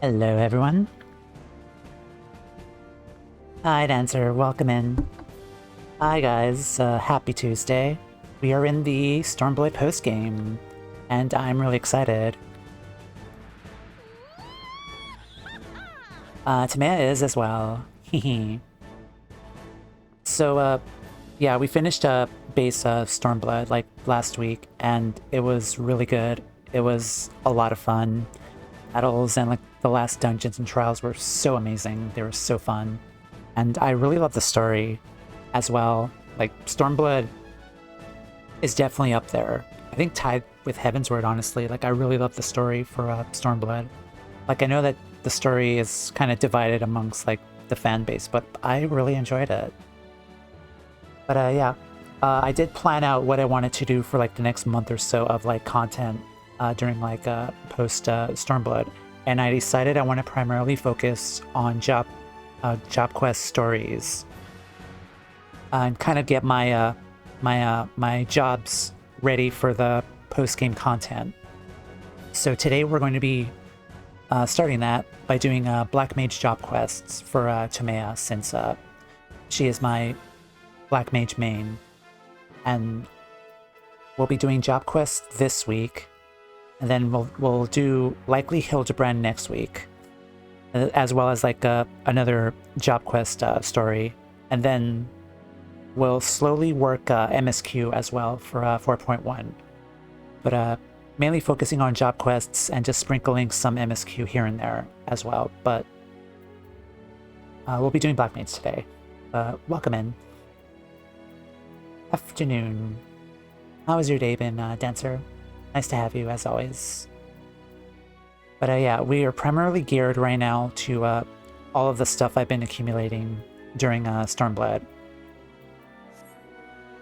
Hello, everyone. Hi, Dancer. Welcome in. Hi, guys. Happy Tuesday. We are in the Stormblood postgame, and I'm really excited. Toumeya is as well. So, yeah, we finished base Stormblood like last week, and it was really good. It was a lot of fun. Battles and like the last dungeons and trials were so amazing. They were so fun. And I really love the story as well. Like, Stormblood is definitely up there. I think tied with Heavensward, honestly. Like, I really love the story for Stormblood. Like, I know that the story is kind of divided amongst, like, the fan base, but I really enjoyed it. But, yeah. I did plan out what I wanted to do for, like, the next month or so of, like, content during, like, post Stormblood. And I decided I want to primarily focus on job quest stories and kind of get my my jobs ready for the post-game content. So today we're going to be starting that by doing Black Mage job quests for Toumeya, since she is my Black Mage main, and we'll be doing job quests this week, and then we'll do likely Hildebrand next week, as well as like another job quest story, and then we'll slowly work MSQ as well for 4.1, but mainly focusing on job quests and just sprinkling some MSQ here and there as well. But we'll be doing Black Mage today. Welcome in. Afternoon. How has your day been, Dancer? Nice to have you as always. But yeah, we are primarily geared right now to all of the stuff I've been accumulating during Stormblood.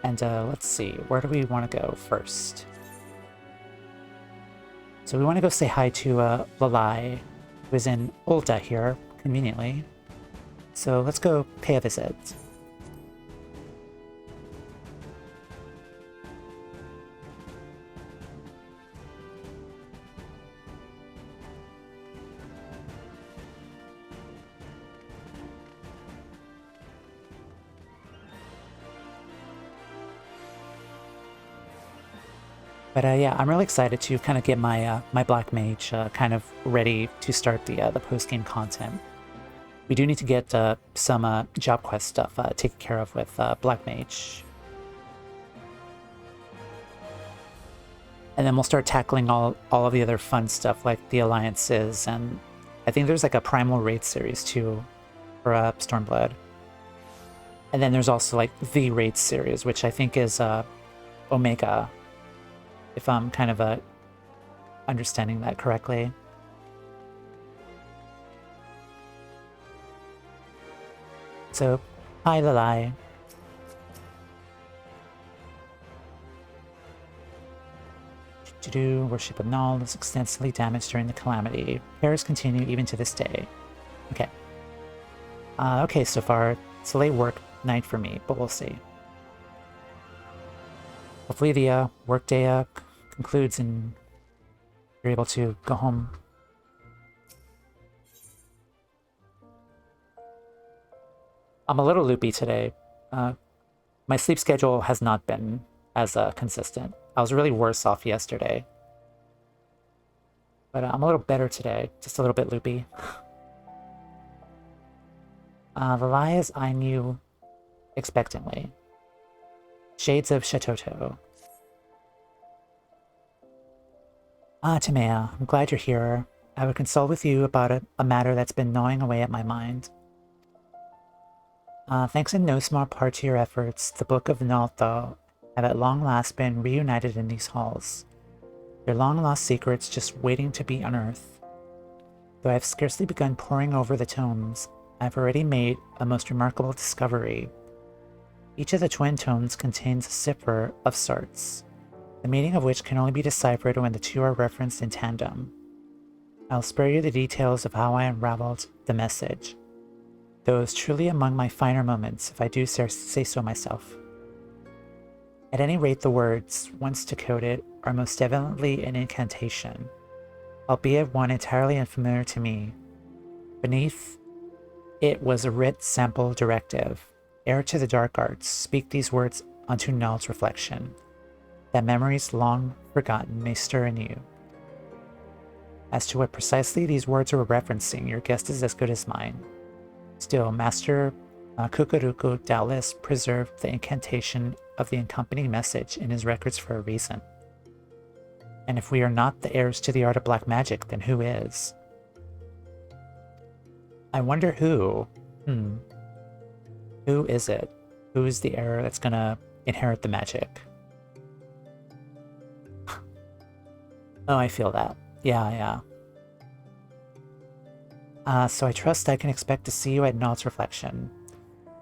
And let's see, where do we want to go first? So we want to go say hi to Lalai, who is in Ulta here, conveniently. So let's go pay a visit. But yeah, I'm really excited to kind of get my my Black Mage kind of ready to start the post-game content. We do need to get some job quest stuff taken care of with Black Mage. And then we'll start tackling all of the other fun stuff like the alliances, and I think there's like a Primal Raid series too for Stormblood. And then there's also like the Raid series, which I think is Omega, if I'm kind of understanding that correctly. So, hi Lalai. Worship of Null was extensively damaged during the calamity. Repairs continue even to this day. Okay. Okay, so far it's a late work night for me, but we'll see. Hopefully the workday concludes and you're able to go home. I'm a little loopy today. My sleep schedule has not been as consistent. I was really worse off yesterday. But I'm a little better today, just a little bit loopy. The lie is eyeing you expectantly. Shades of Shatotto. Toumeya, I'm glad you're here. I would consult with you about a matter that's been gnawing away at my mind. Thanks in no small part to your efforts, the Book of Naltho have at long last been reunited in these halls. Their long-lost secrets just waiting to be unearthed. Though I have scarcely begun poring over the tomes, I have already made a most remarkable discovery. Each of the twin tomes contains a cipher of sorts, the meaning of which can only be deciphered when the two are referenced in tandem. I'll spare you the details of how I unraveled the message, though it was truly among my finer moments, if I do say so myself. At any rate, the words, once decoded, are most evidently an incantation, albeit one entirely unfamiliar to me, Beneath it was a writ sample directive. Heir to the dark arts, speak these words unto Null's reflection, that memories long forgotten may stir in you. As to what precisely these words were referencing, your guess is as good as mine. Still, Master Kukuruku doubtless preserved the incantation of the accompanying message in his records for a reason. And if we are not the heirs to the art of black magic, then who is? I wonder who. Who is it? Who is the heir that's gonna inherit the magic? Oh, I feel that. Yeah. So I trust I can expect to see you at Nod's reflection.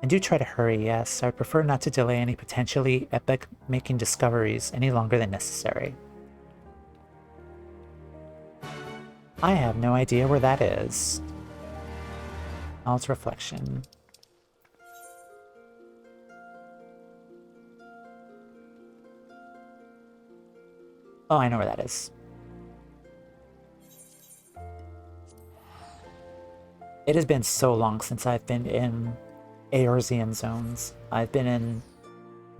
And do try to hurry, yes. I would prefer not to delay any potentially epic-making discoveries any longer than necessary. I have no idea where that is. Nod's reflection. Oh, I know where that is. It has been so long since I've been in Eorzean zones. I've been in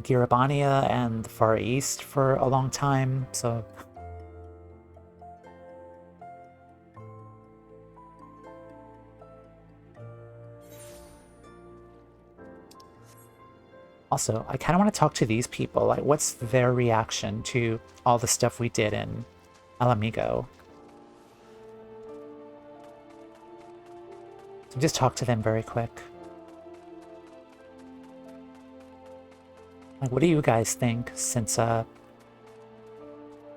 Girabania and the Far East for a long time, so... Also, I kind of want to talk to these people. Like, what's their reaction to all the stuff we did in Alamigo? So just talk to them very quick. Like, what do you guys think since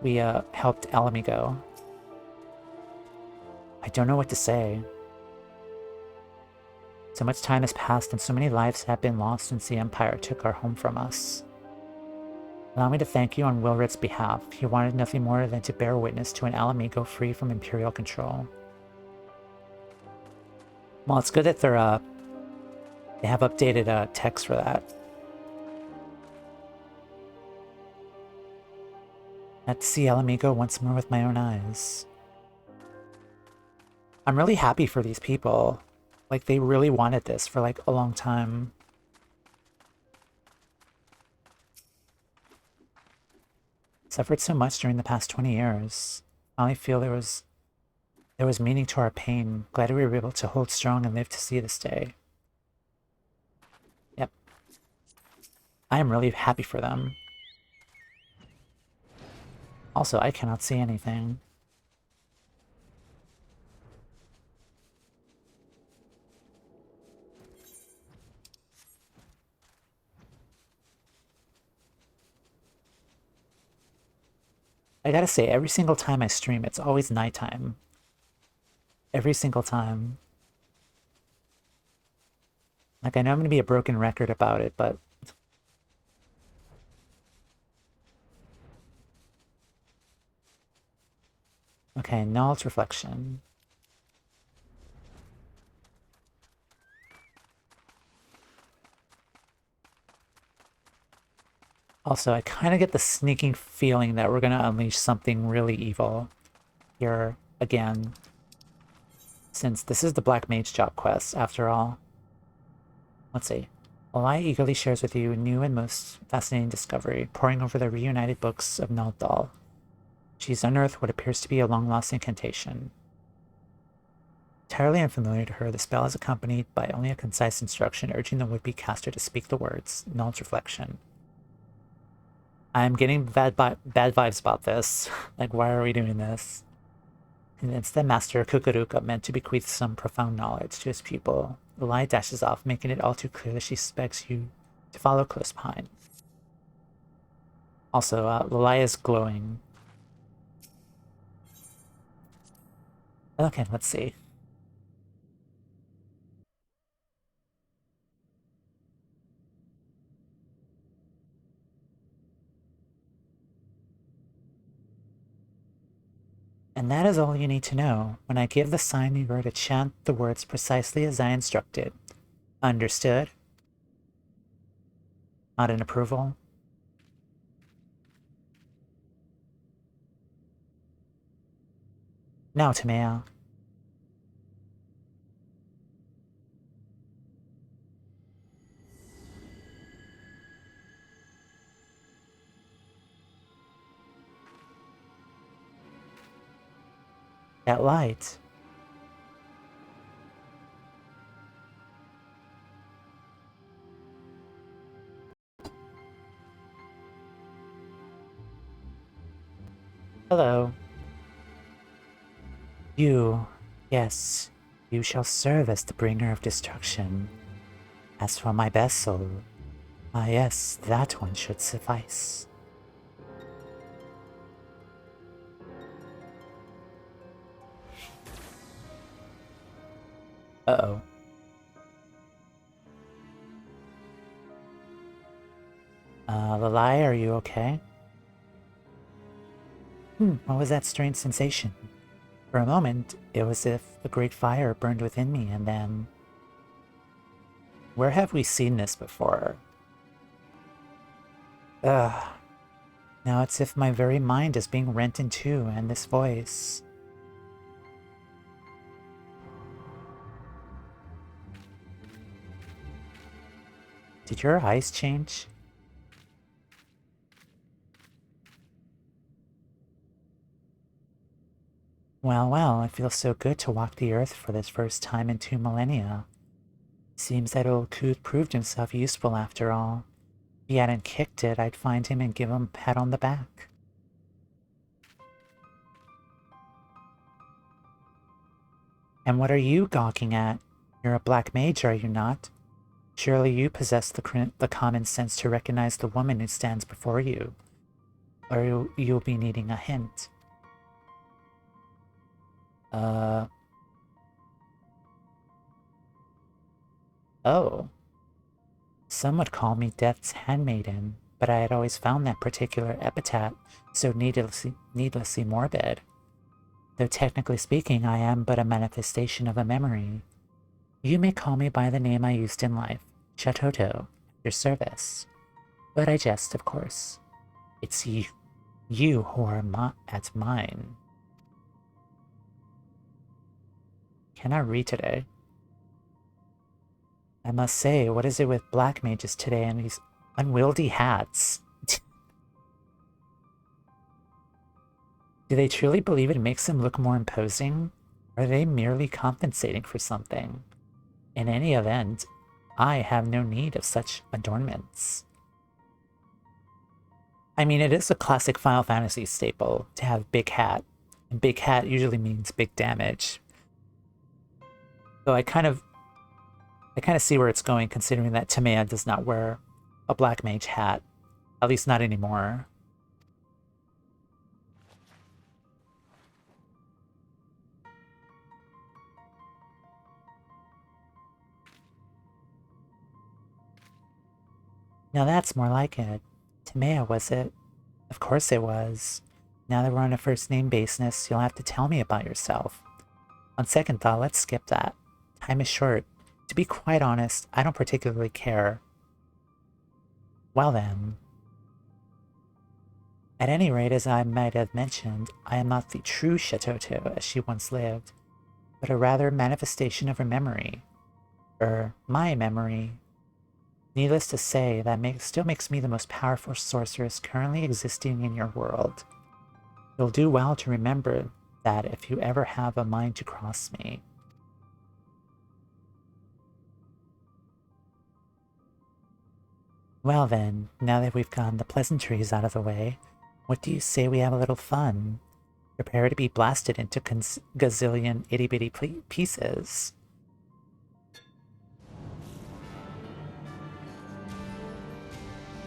we helped Alamigo? I don't know what to say. So much time has passed and so many lives have been lost since the Empire took our home from us. Allow me to thank you on Wilred's behalf. He wanted nothing more than to bear witness to an Alamigo free from Imperial control. Well, it's good that they have updated text for that. I had to see Alamigo once more with my own eyes. I'm really happy for these people. Like, they really wanted this for, like, a long time. Suffered so much during the past 20 years. I only feel there was meaning to our pain. Glad we were able to hold strong and live to see this day. Yep. I am really happy for them. Also, I cannot see anything. I gotta say, every single time I stream, it's always nighttime. Every single time. Like, I know I'm gonna be a broken record about it, but... Okay, knowledge reflection. Also, I kind of get the sneaking feeling that we're going to unleash something really evil here again. Since this is the Black Mage job quest, after all. Let's see. Alai eagerly shares with you a new and most fascinating discovery, poring over the reunited books of Naldal. She's unearthed what appears to be a long-lost incantation. Entirely unfamiliar to her, the spell is accompanied by only a concise instruction urging the would-be caster to speak the words, Null's reflection. I'm getting bad vibes about this. Like, why are we doing this? Convinced that Master Kukuruka meant to bequeath some profound knowledge to his pupil, the lie dashes off, making it all too clear that she expects you to follow close behind. Also, Lalai is glowing. Okay, let's see. And that is all you need to know. When I give the sign, you are to chant the words precisely as I instructed. Understood? Not an approval? Now, Toumeya. That light. Hello. You, yes, you shall serve as the bringer of destruction. As for my best soul, ah yes, that one should suffice. Uh-oh. Lalai, are you okay? What was that strange sensation? For a moment, it was as if a great fire burned within me, and then... Where have we seen this before? Ugh. Now it's as if my very mind is being rent in two, and this voice... Did your eyes change? Well, well, it feels so good to walk the earth for this first time in 2 millennia. Seems that old Kuth proved himself useful after all. If he hadn't kicked it, I'd find him and give him a pat on the back. And what are you gawking at? You're a black mage, are you not? Surely you possess the common sense to recognize the woman who stands before you. Or you'll be needing a hint. Oh. Some would call me Death's handmaiden, but I had always found that particular epithet so needlessly morbid. Though technically speaking, I am but a manifestation of a memory. You may call me by the name I used in life, Shatotto, at your service. But I jest, of course. It's you who are at mine. Cannot read today. I must say, what is it with black mages today and these unwieldy hats? Do they truly believe it makes them look more imposing? Or are they merely compensating for something? In any event, I have no need of such adornments. I mean, it is a classic Final Fantasy staple to have big hat. And big hat usually means big damage. So I kind of see where it's going, considering that Toumeya does not wear a black mage hat. At least not anymore. Now that's more like it. Toumeya, was it? Of course it was. Now that we're on a first name basis, you'll have to tell me about yourself. On second thought, let's skip that. Time is short. To be quite honest, I don't particularly care. Well then. At any rate, as I might have mentioned, I am not the true Shatotto as she once lived, but a rather manifestation of her memory. My memory. Needless to say, that still makes me the most powerful sorceress currently existing in your world. You'll do well to remember that if you ever have a mind to cross me. Well then, now that we've gotten the pleasantries out of the way, what do you say we have a little fun? Prepare to be blasted into gazillion itty-bitty pieces.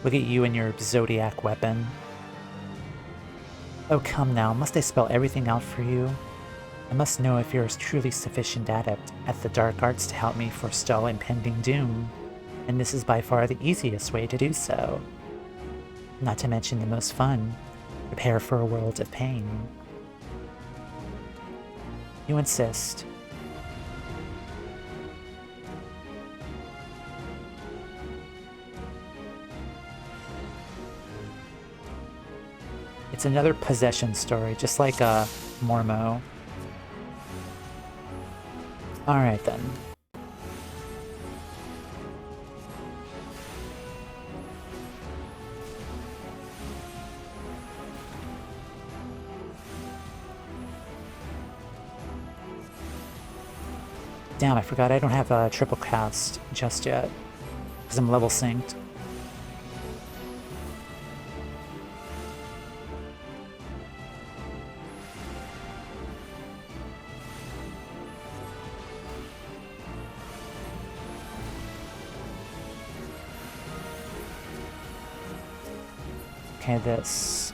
Look at you and your Zodiac weapon. Oh come now, must I spell everything out for you? I must know if you're a truly sufficient adept at the dark arts to help me forestall impending doom, and this is by far the easiest way to do so. Not to mention the most fun. Prepare for a world of pain. You insist. It's another possession story, just like Mormo. Alright then. Damn, I forgot I don't have a triple cast just yet, because I'm level synced. Okay, this.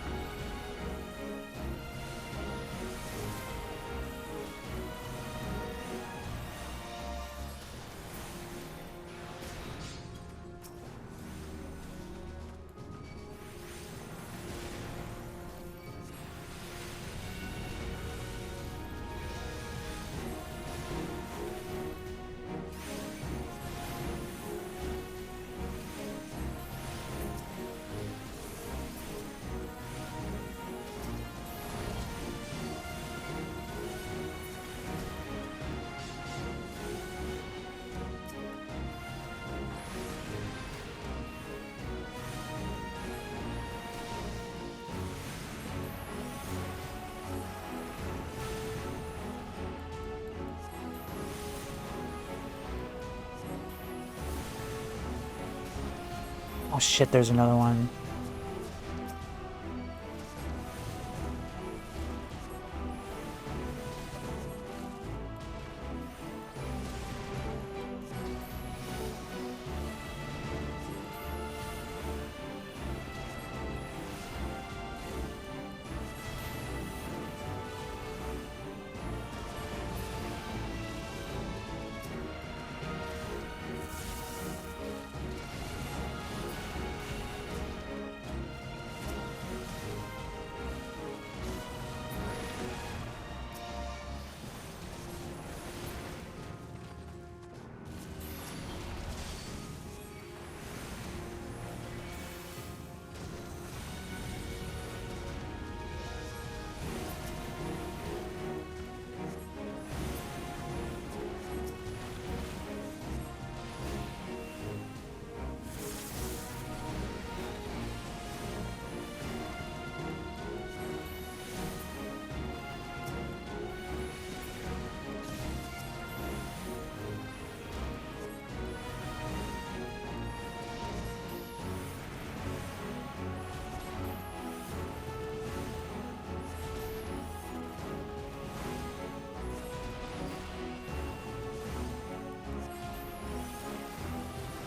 Oh shit, there's another one.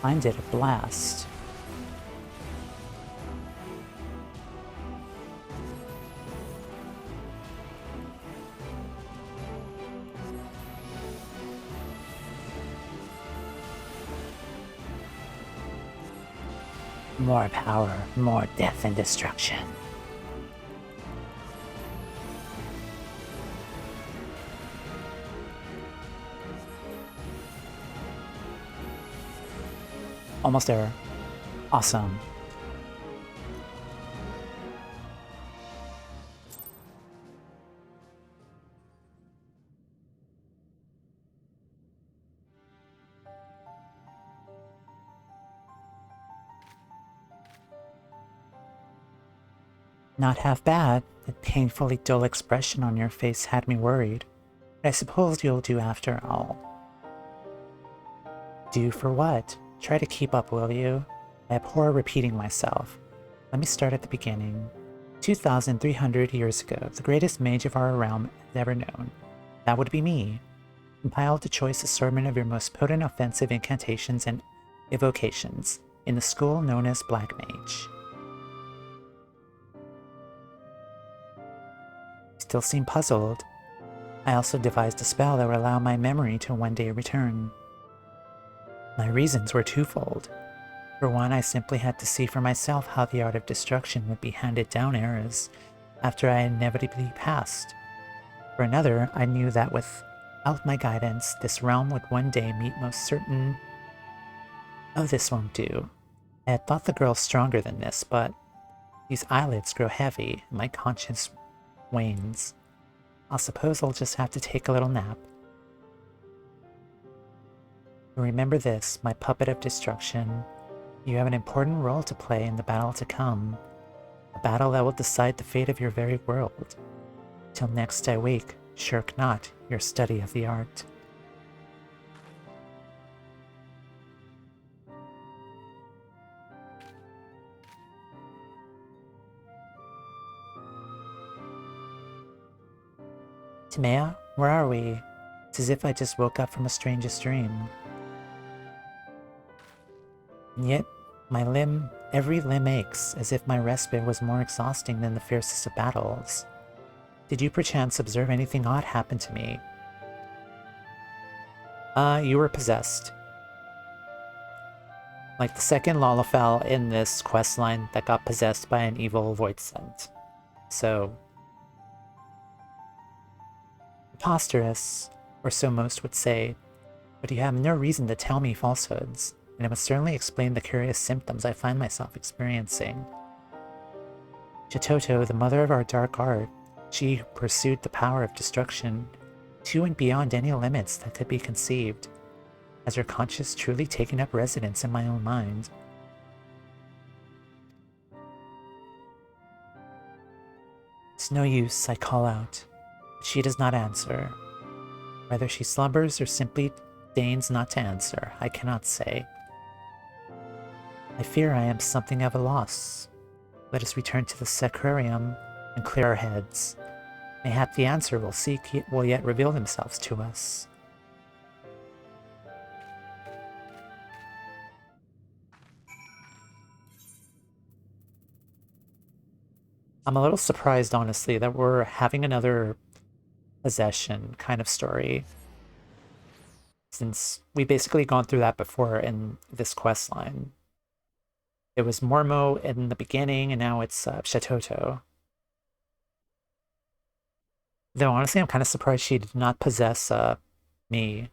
Mine did a blast. More power, more death and destruction. Almost there. Awesome. Not half bad. The painfully dull expression on your face had me worried. But I suppose you'll do after all. Do for what? Try to keep up, will you? I abhor repeating myself. Let me start at the beginning. 2,300 years ago, the greatest mage of our realm has ever known. That would be me. Compiled a choice assortment of your most potent offensive incantations and evocations in the school known as Black Mage. Still seem puzzled. I also devised a spell that would allow my memory to one day return. My reasons were twofold. For one, I simply had to see for myself how the art of destruction would be handed down eras after I inevitably passed. For another, I knew that without my guidance, this realm would one day meet most certain... Oh, this won't do. I had thought the girl stronger than this, but these eyelids grow heavy and my conscience wanes. I suppose I'll just have to take a little nap. Remember this, my puppet of destruction. You have an important role to play in the battle to come. A battle that will decide the fate of your very world. Till next I wake, shirk not your study of the art. Toumeya, where are we? It's as if I just woke up from a strangest dream. And yet, every limb aches, as if my respite was more exhausting than the fiercest of battles. Did you perchance observe anything odd happen to me? You were possessed. Like the second Lalafell in this questline that got possessed by an evil void scent. So, preposterous, or so most would say, but you have no reason to tell me falsehoods, and it would certainly explain the curious symptoms I find myself experiencing. Shatotto, the mother of our dark art, she who pursued the power of destruction to and beyond any limits that could be conceived, has her conscience truly taken up residence in my own mind? It's no use, I call out. She does not answer. Whether she slumbers or simply deigns not to answer, I cannot say. I fear I am something of a loss. Let us return to the sacrarium and clear our heads. Mayhap the answer we'll seek will yet reveal themselves to us. I'm a little surprised, honestly, that we're having another possession kind of story, since we basically gone through that before in this quest line. It was Mormo in the beginning, and now it's Shatotto. Though honestly, I'm kind of surprised she did not possess me,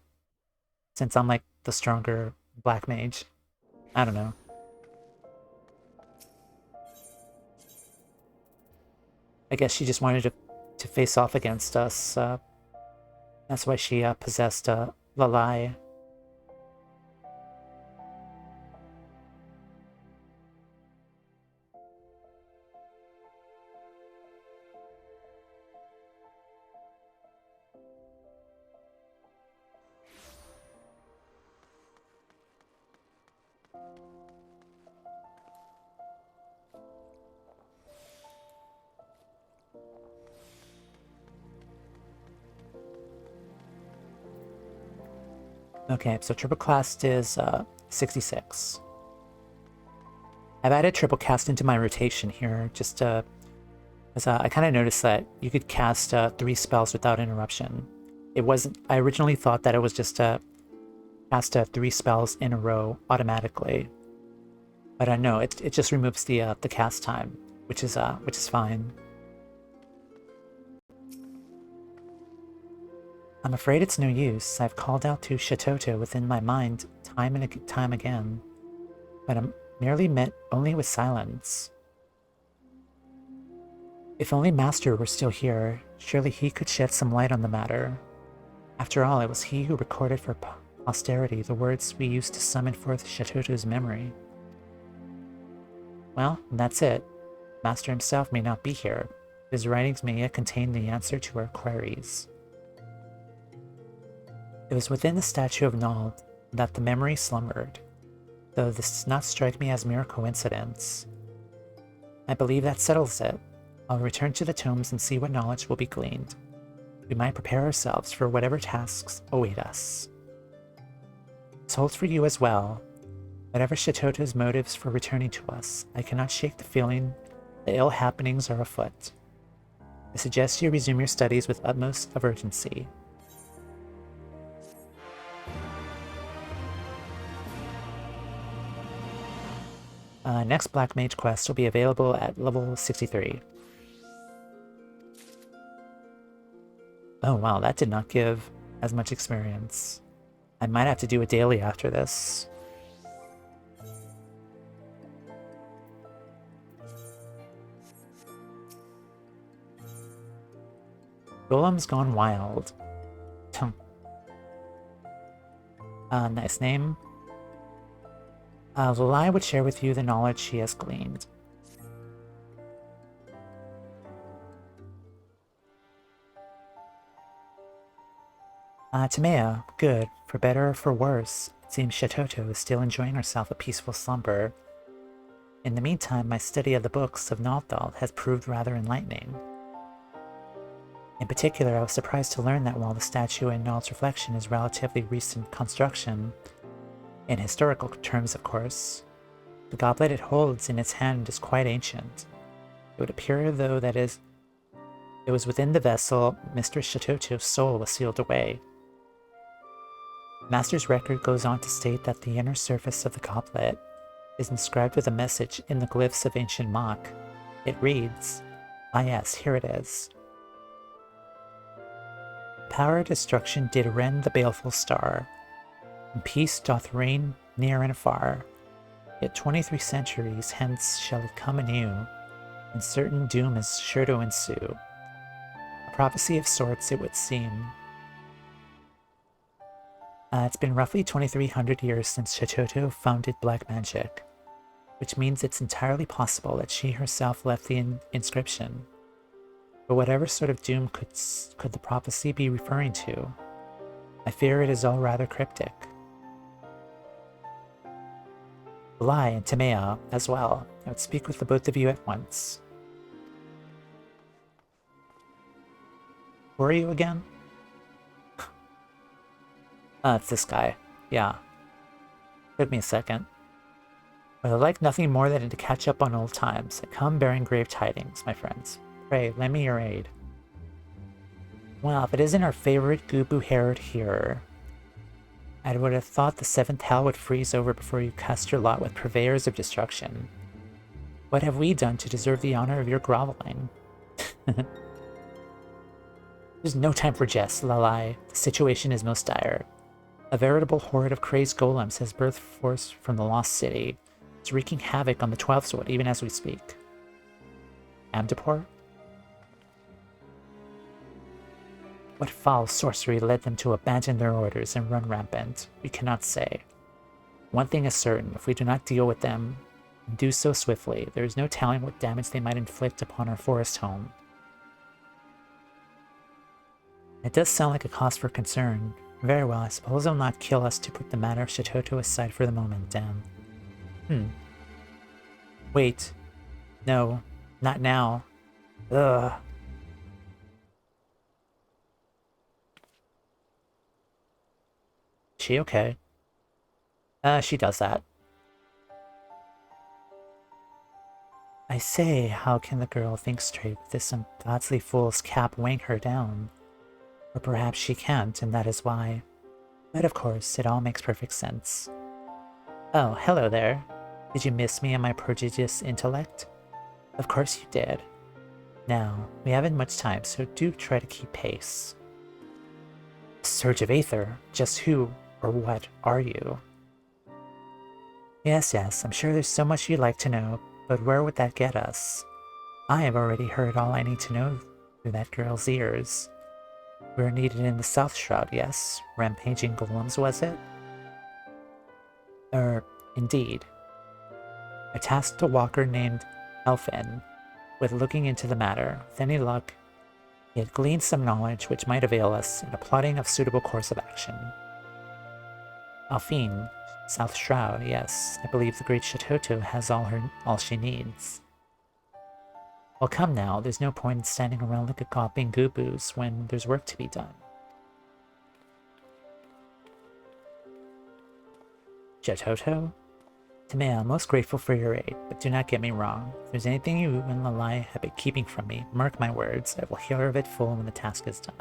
since I'm like the stronger black mage. I don't know. I guess she just wanted to face off against us. That's why she possessed Lalai. Okay, so triple cast is 66. I've added triple cast into my rotation here, just as I kind of noticed that you could cast 3 spells without interruption. It wasn't. I originally thought that it was just cast 3 spells in a row automatically, but I know it just removes the cast time, which is fine. I'm afraid it's no use. I've called out to Shatotto within my mind time and time again, but I'm merely met only with silence. If only Master were still here, surely he could shed some light on the matter. After all, it was he who recorded for posterity the words we used to summon forth Shatotto's memory. Well, that's it. Master himself may not be here. His writings may yet contain the answer to our queries. It was within the statue of Nald that the memory slumbered, though this does not strike me as mere coincidence. I believe that settles it. I'll return to the tomes and see what knowledge will be gleaned. We might prepare ourselves for whatever tasks await us. This holds for you as well. Whatever Shatotto's motives for returning to us, I cannot shake the feeling that ill happenings are afoot. I suggest you resume your studies with utmost of urgency. Next Black Mage quest will be available at level 63. Oh wow, that did not give as much experience. I might have to do a daily after this. Golem's Gone Wild. Nice name. Lalai would share with you the knowledge she has gleaned. Toumeya, good. For better or for worse, it seems Shatotto is still enjoying herself a peaceful slumber. In the meantime, my study of the books of Naldal has proved rather enlightening. In particular, I was surprised to learn that while the statue in all its reflection is relatively recent construction, in historical terms of course, the goblet it holds in its hand is quite ancient. It would appear, though, that it was within the vessel Mr. Shatotto's soul was sealed away. The Master's record goes on to state that the inner surface of the goblet is inscribed with a message in the glyphs of ancient Mach. It reads, "Ah yes, here it is. Power of destruction did rend the baleful star, and peace doth reign near and afar. Yet 23 centuries hence shall it come anew, and certain doom is sure to ensue." A prophecy of sorts, it would seem. It's been roughly 2300 years since Shatotto founded black magic, which means it's entirely possible that she herself left the inscription. But whatever sort of doom could the prophecy be referring to? I fear it is all rather cryptic. Lai and Toumeya as well. I would speak with the both of you at once. Who are you again? It's this guy. Yeah. Took me a second. But I like nothing more than to catch up on old times. I come bearing grave tidings, my friends. Pray, lend me your aid. Well, if it isn't our favorite Gubu-haired hearer, I would have thought the seventh hell would freeze over before you cast your lot with purveyors of destruction. What have we done to deserve the honor of your groveling? There's no time for jests, Lalai. The situation is most dire. A veritable horde of crazed golems has birthed forth from the lost city. It's wreaking havoc on the 12th Sword even as we speak. Amdapor? What foul sorcery led them to abandon their orders and run rampant? We cannot say. One thing is certain, if we do not deal with them, and do so swiftly, there is no telling what damage they might inflict upon our forest home. It does sound like a cause for concern. Very well, I suppose they'll not kill us to put the matter of Shatotto aside for the moment, damn. Wait. No, not now. Ugh. She okay? She does that. I say, how can the girl think straight with this ungodly fool's cap weighing her down? Or perhaps she can't, and that is why. But of course, it all makes perfect sense. Oh, hello there. Did you miss me and my prodigious intellect? Of course you did. Now, we haven't much time, so do try to keep pace. Surge of Aether? Just who or what are you? Yes, I'm sure there's so much you'd like to know, but where would that get us? I have already heard all I need to know through that girl's ears. We're needed in the South Shroud, yes? Rampaging golems, was it? Indeed. I tasked a walker named Elfin with looking into the matter. With any luck, he had gleaned some knowledge which might avail us in a plotting of suitable course of action. Alfine, South Shroud, yes. I believe the great Shatotto has all she needs. Well, come now, there's no point in standing around like a gawping goobos when there's work to be done. Shatotto? Toumeya, I'm most grateful for your aid, but do not get me wrong. If there's anything you and Lalai have been keeping from me, mark my words, I will hear of it full when the task is done.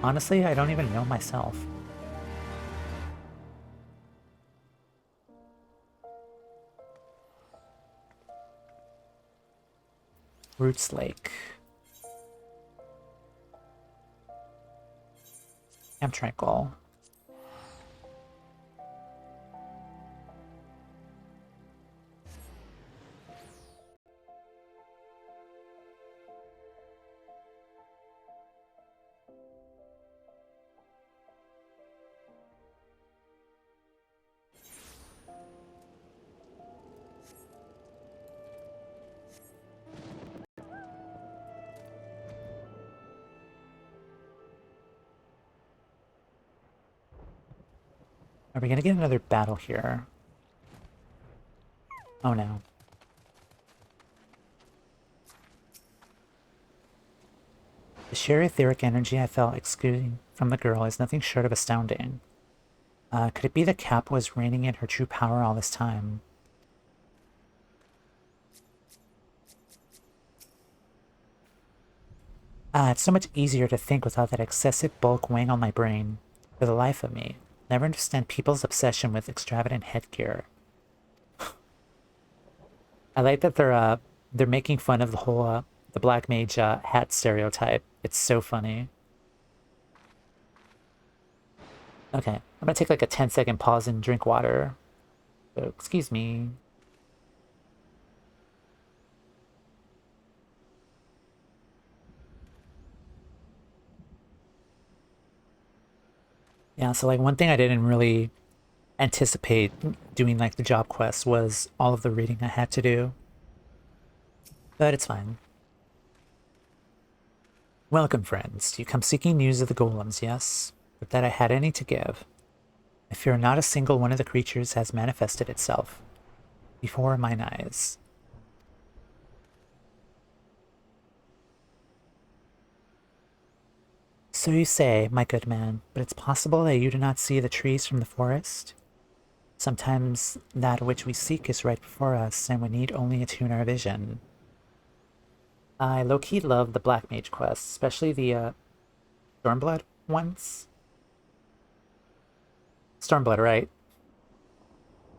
Honestly, I don't even know myself. Roots Lake. Camp Tranquil. Are we gonna get another battle here? Oh no. The sheer etheric energy I felt exuding from the girl is nothing short of astounding. Could it be that Cap was reigning in her true power all this time? It's so much easier to think without that excessive bulk weighing on my brain. For the life of me, never understand people's obsession with extravagant headgear. I like that they're making fun of the whole the black mage hat stereotype. It's so funny. Okay, I'm gonna take like a 10-second pause and drink water. So, excuse me. Yeah, so like one thing I didn't really anticipate doing like the job quest was all of the reading I had to do. But it's fine. Welcome, friends. You come seeking news of the golems, yes? But that I had any to give. I fear not a single one of the creatures has manifested itself before mine eyes. So you say, my good man, but it's possible that you do not see the trees from the forest? Sometimes that which we seek is right before us, and we need only attune our vision. I low-key love the Black Mage quests, especially the Stormblood ones. Stormblood, right?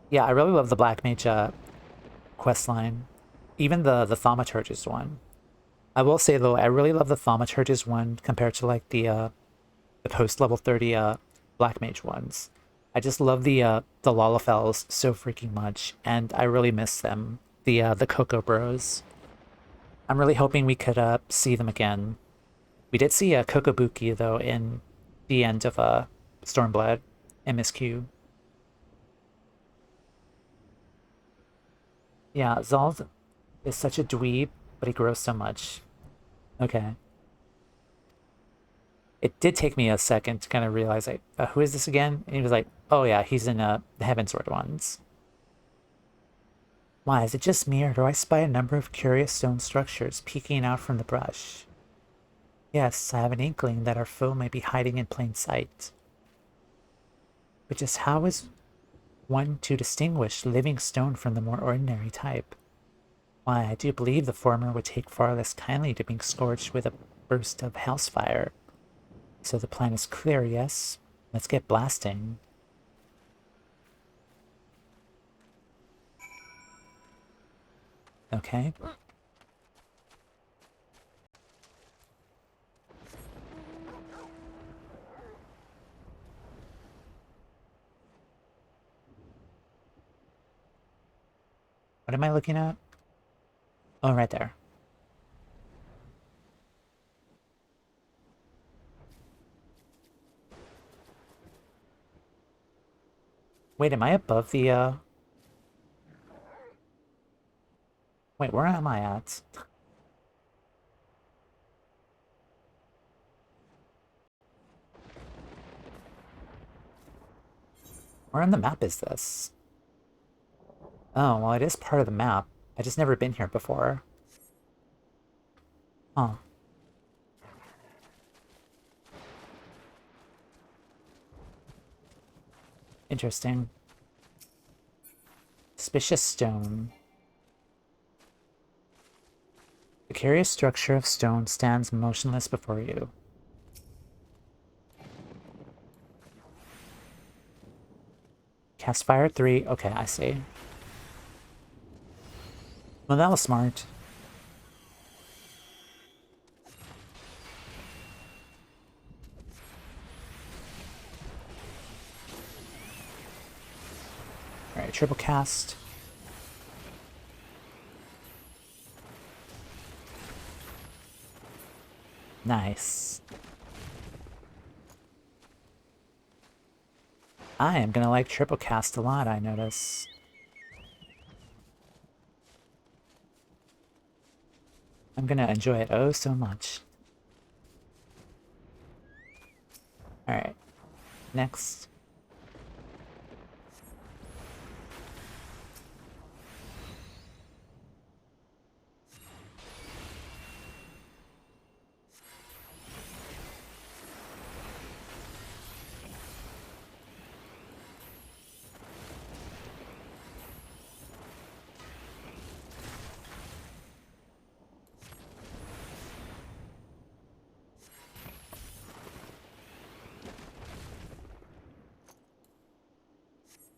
Yeah, I really love the Black Mage quest line. Even the Thaumaturgist one. I will say though, I really love the Thaumaturgist one compared to like the post level 30 Black Mage ones. I just love the Lalafels so freaking much, and I really miss them. The Coco Bros. I'm really hoping we could see them again. We did see a Kokobuki though in the end of Stormblood MSQ. Yeah, Zald is such a dweeb, but he grows so much. Okay. It did take me a second to kind of realize, like, who is this again? And he was like, oh yeah, he's in the Heavensward ones. Why, is it just me, or do I spy a number of curious stone structures peeking out from the brush? Yes, I have an inkling that our foe may be hiding in plain sight. But just how is one to distinguish living stone from the more ordinary type? Why, I do believe the former would take far less kindly to being scorched with a burst of house fire. So the plan is clear, yes? Let's get blasting. Okay. What am I looking at? Oh, right there. Wait, am I above the, Wait, where am I at? Where on the map is this? Oh, well, it is part of the map. I just never been here before. Huh. Interesting. Suspicious stone. The curious structure of stone stands motionless before you. Cast fire 3. Okay, I see. Well, that was smart. Alright, triple cast. Nice. I am gonna like triple cast a lot, I notice. I'm gonna enjoy it oh so much. Alright. Next.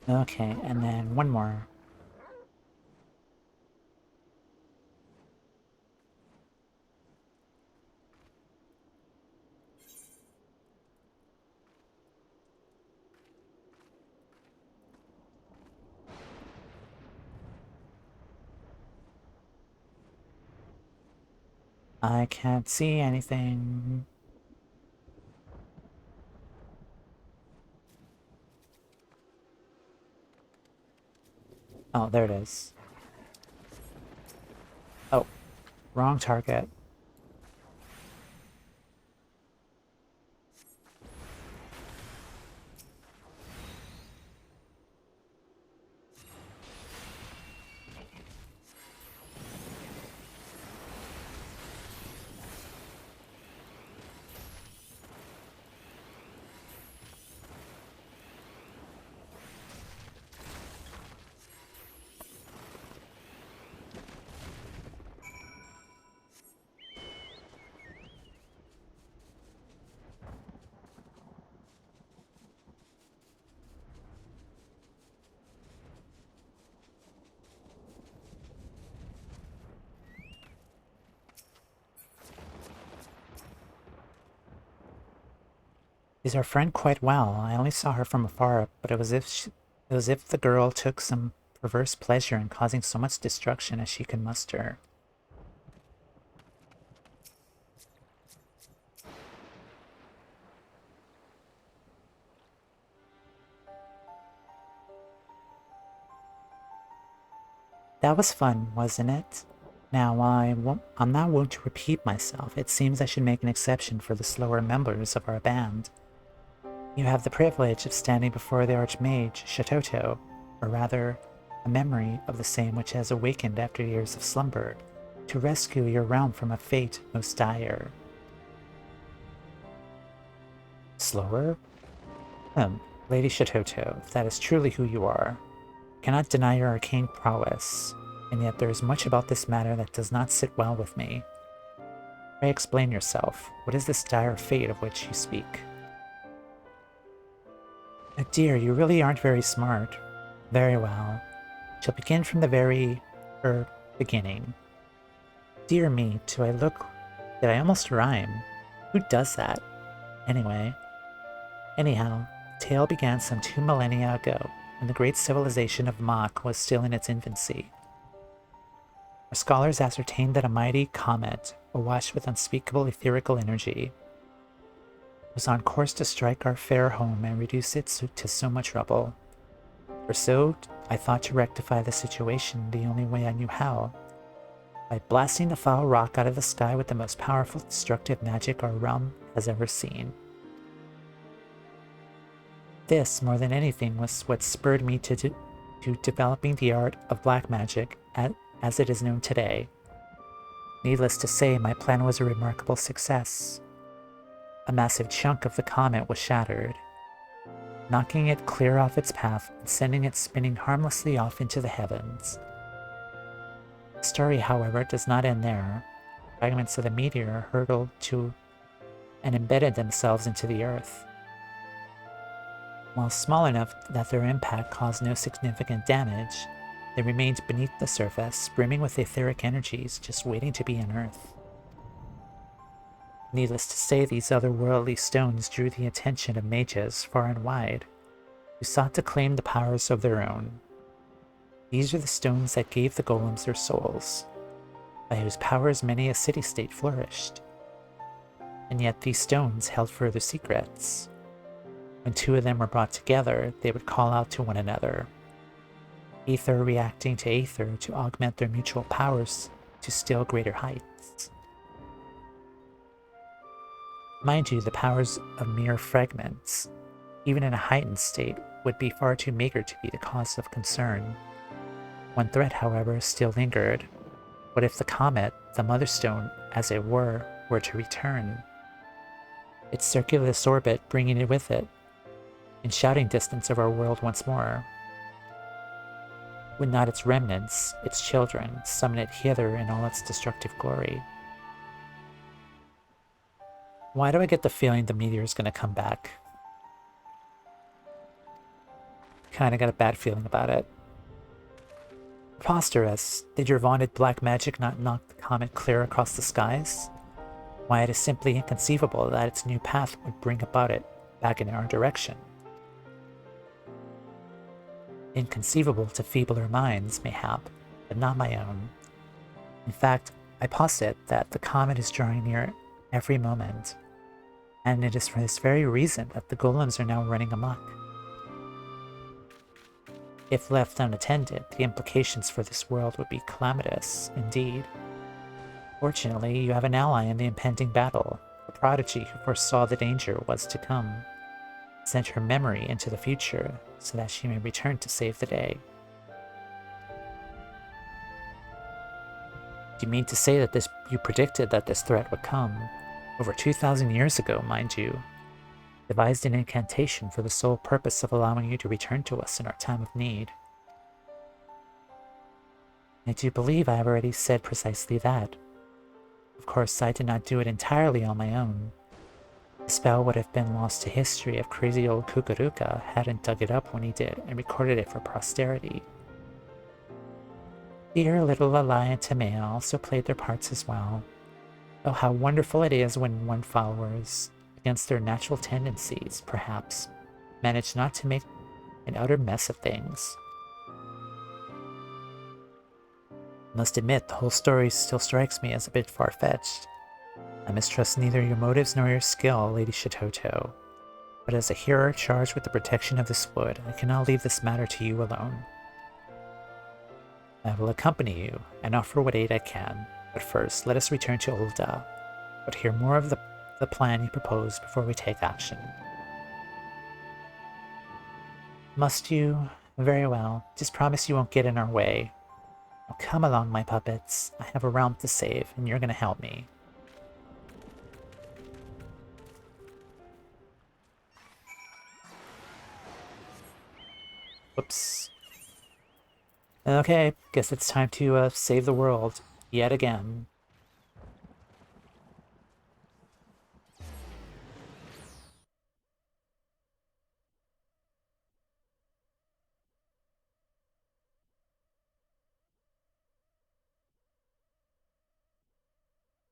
Okay, and then one more. I can't see anything. Oh, there it is. Oh, wrong target. She's our friend quite well. I only saw her from afar, but it was as if the girl took some perverse pleasure in causing so much destruction as she could muster. That was fun, wasn't it? Now, I'm not one to repeat myself. It seems I should make an exception for the slower members of our band. You have the privilege of standing before the Archmage, Shatotto, or rather, a memory of the same which has awakened after years of slumber, to rescue your realm from a fate most dire. Slower? Lady Shatotto, if that is truly who you are, cannot deny your arcane prowess, and yet there is much about this matter that does not sit well with me. Pray explain yourself. What is this dire fate of which you speak? Oh dear, you really aren't very smart. Very well. Shall begin from the beginning. Dear me, did I almost rhyme? Who does that? Anyhow, the tale began some 2 millennia ago, when the great civilization of Mach was still in its infancy. Our scholars ascertained that a mighty comet, awash with unspeakable etherical energy, was on course to strike our fair home and reduce it to so much rubble. For so, I thought to rectify the situation the only way I knew how, by blasting the foul rock out of the sky with the most powerful destructive magic our realm has ever seen. This, more than anything, was what spurred me to developing the art of black magic as it is known today. Needless to say, my plan was a remarkable success. A massive chunk of the comet was shattered, knocking it clear off its path and sending it spinning harmlessly off into the heavens. The story, however, does not end there. Fragments of the meteor hurtled to and embedded themselves into the earth. While small enough that their impact caused no significant damage, they remained beneath the surface, brimming with etheric energies, just waiting to be unearthed. Needless to say, these otherworldly stones drew the attention of mages far and wide, who sought to claim the powers of their own. These are the stones that gave the golems their souls, by whose powers many a city-state flourished. And yet these stones held further secrets. When 2 of them were brought together, they would call out to one another, aether reacting to aether to augment their mutual powers to still greater heights. Mind you, the powers of mere fragments, even in a heightened state, would be far too meager to be the cause of concern. One threat, however, still lingered. What if the comet, the Mother Stone, as it were to return? Its circular orbit bringing it with it, in shouting distance of our world once more. Would not its remnants, its children, summon it hither in all its destructive glory? Why do I get the feeling the meteor is going to come back? Kinda got a bad feeling about it. Preposterous. Did your vaunted black magic not knock the comet clear across the skies? Why, it is simply inconceivable that its new path would bring about it back in our direction. Inconceivable to feebler minds, mayhap, but not my own. In fact, I posit that the comet is drawing near every moment, and it is for this very reason that the golems are now running amok. If left unattended, the implications for this world would be calamitous indeed. Fortunately, you have an ally in the impending battle, a prodigy who foresaw the danger was to come, sent her memory into the future so that she may return to save the day. Do you mean to say that you predicted that this threat would come? Over 2,000 years ago, mind you. Devised an incantation for the sole purpose of allowing you to return to us in our time of need. I do believe I have already said precisely that. Of course, I did not do it entirely on my own. The spell would have been lost to history if crazy old Kukuruka hadn't dug it up when he did and recorded it for posterity. Dear little Lalai and Toumeya also played their parts as well. Oh, how wonderful it is when one's followers, against their natural tendencies, perhaps, manage not to make an utter mess of things. I must admit, the whole story still strikes me as a bit far-fetched. I mistrust neither your motives nor your skill, Lady Shatotto, but as a hero charged with the protection of this wood, I cannot leave this matter to you alone. I will accompany you and offer what aid I can, but first let us return to Ul'dah, but hear more of the plan you propose before we take action. Must you? Very well. Just promise you won't get in our way. Now come along, my puppets. I have a realm to save, and you're gonna help me. Whoops. Okay, guess it's time to save the world yet again.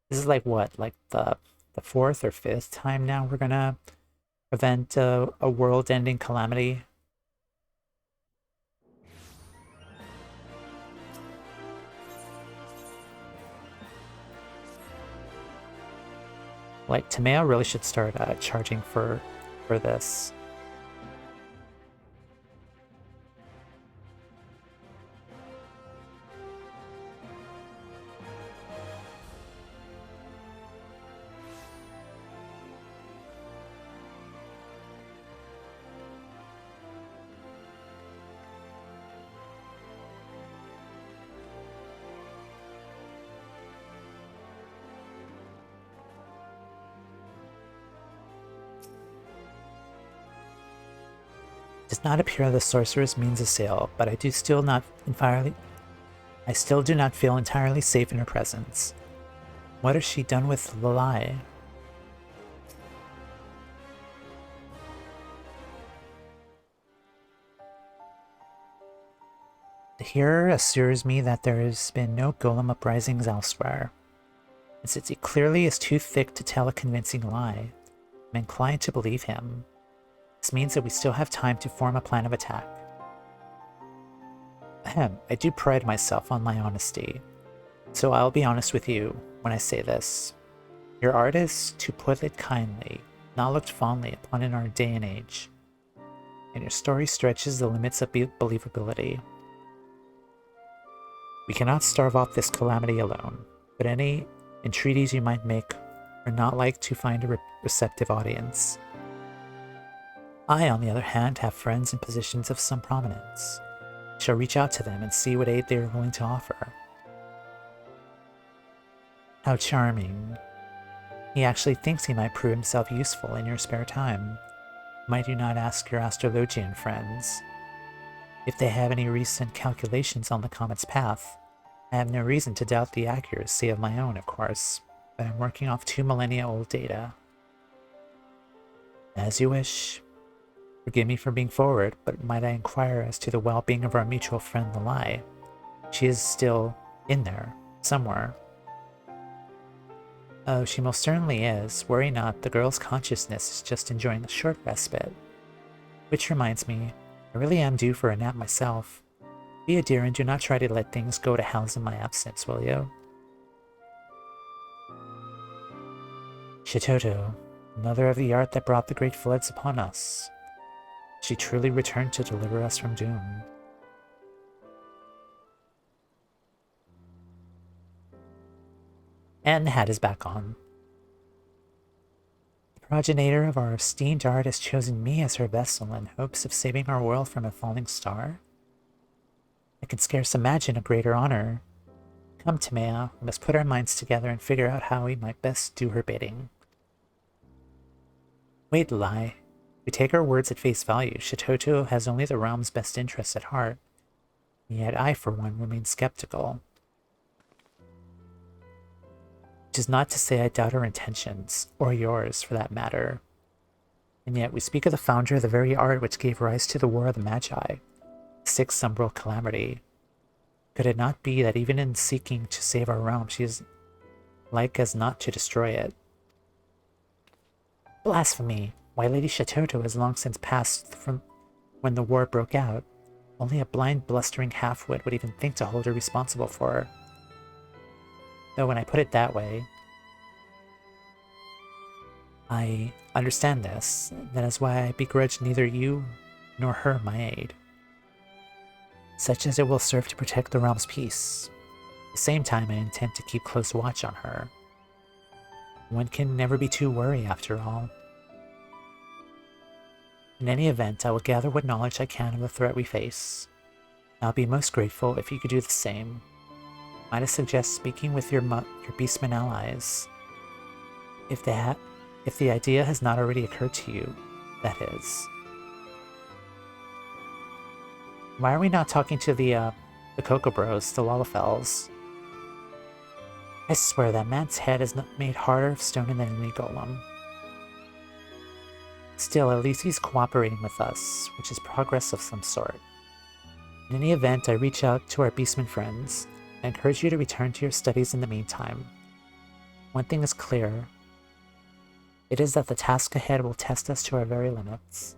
This is like what, like the fourth or fifth time now we're gonna prevent a world-ending calamity. Like, Toumeya really should start charging for this. Does not appear the sorceress means a sale, but I still do not feel entirely safe in her presence. What has she done with Lalai? The hearer assures me that there has been no golem uprisings elsewhere. And since he clearly is too thick to tell a convincing lie, I'm inclined to believe him. This means that we still have time to form a plan of attack. Ahem, I do pride myself on my honesty, so I'll be honest with you when I say this. Your art is, to put it kindly, not looked fondly upon in our day and age, and your story stretches the limits of believability. We cannot starve off this calamity alone, but any entreaties you might make are not like to find a receptive audience. I, on the other hand, have friends in positions of some prominence. I shall reach out to them and see what aid they are willing to offer. How charming. He actually thinks he might prove himself useful in your spare time. Might you not ask your astrologian friends? If they have any recent calculations on the comet's path, I have no reason to doubt the accuracy of my own, of course, but I'm working off 2 millennia old data. As you wish. Forgive me for being forward, but might I inquire as to the well-being of our mutual friend Lalai? She is still in there, somewhere. Oh, she most certainly is. Worry not, the girl's consciousness is just enjoying a short respite. Which reminds me, I really am due for a nap myself. Be a dear and do not try to let things go to hells in my absence, will you? Shatotto, mother of the art that brought the great floods upon us. She truly returned to deliver us from doom. And the hat is back on. The progenitor of our esteemed art has chosen me as her vessel in hopes of saving our world from a falling star. I can scarce imagine a greater honor. Come, Toumeya, we must put our minds together and figure out how we might best do her bidding. Wait, Lai. We take our words at face value. Shatotto has only the realm's best interests at heart. Yet I, for one, remain skeptical. Which is not to say I doubt her intentions, or yours, for that matter. And yet we speak of the founder of the very art which gave rise to the War of the Magi, the sixth umbral calamity. Could it not be that even in seeking to save our realm, she is like as not to destroy it? Blasphemy! Why, Lady Shatotto has long since passed from when the war broke out. Only a blind, blustering half-wit would even think to hold her responsible for her. Though when I put it that way, I understand this. That is why I begrudge neither you nor her my aid, such as it will serve to protect the realm's peace. At the same time, I intend to keep close watch on her. One can never be too wary, after all. In any event, I will gather what knowledge I can of the threat we face. I'll be most grateful if you could do the same. Might I suggest speaking with your beastman allies? If the idea has not already occurred to you, that is. Why are we not talking to the Coco Bros, the Lalafels? I swear that man's head is not made harder of stone than any golem. Still, at least he's cooperating with us, which is progress of some sort. In any event, I reach out to our beastman friends. I encourage you to return to your studies in the meantime. One thing is clear. It is that the task ahead will test us to our very limits.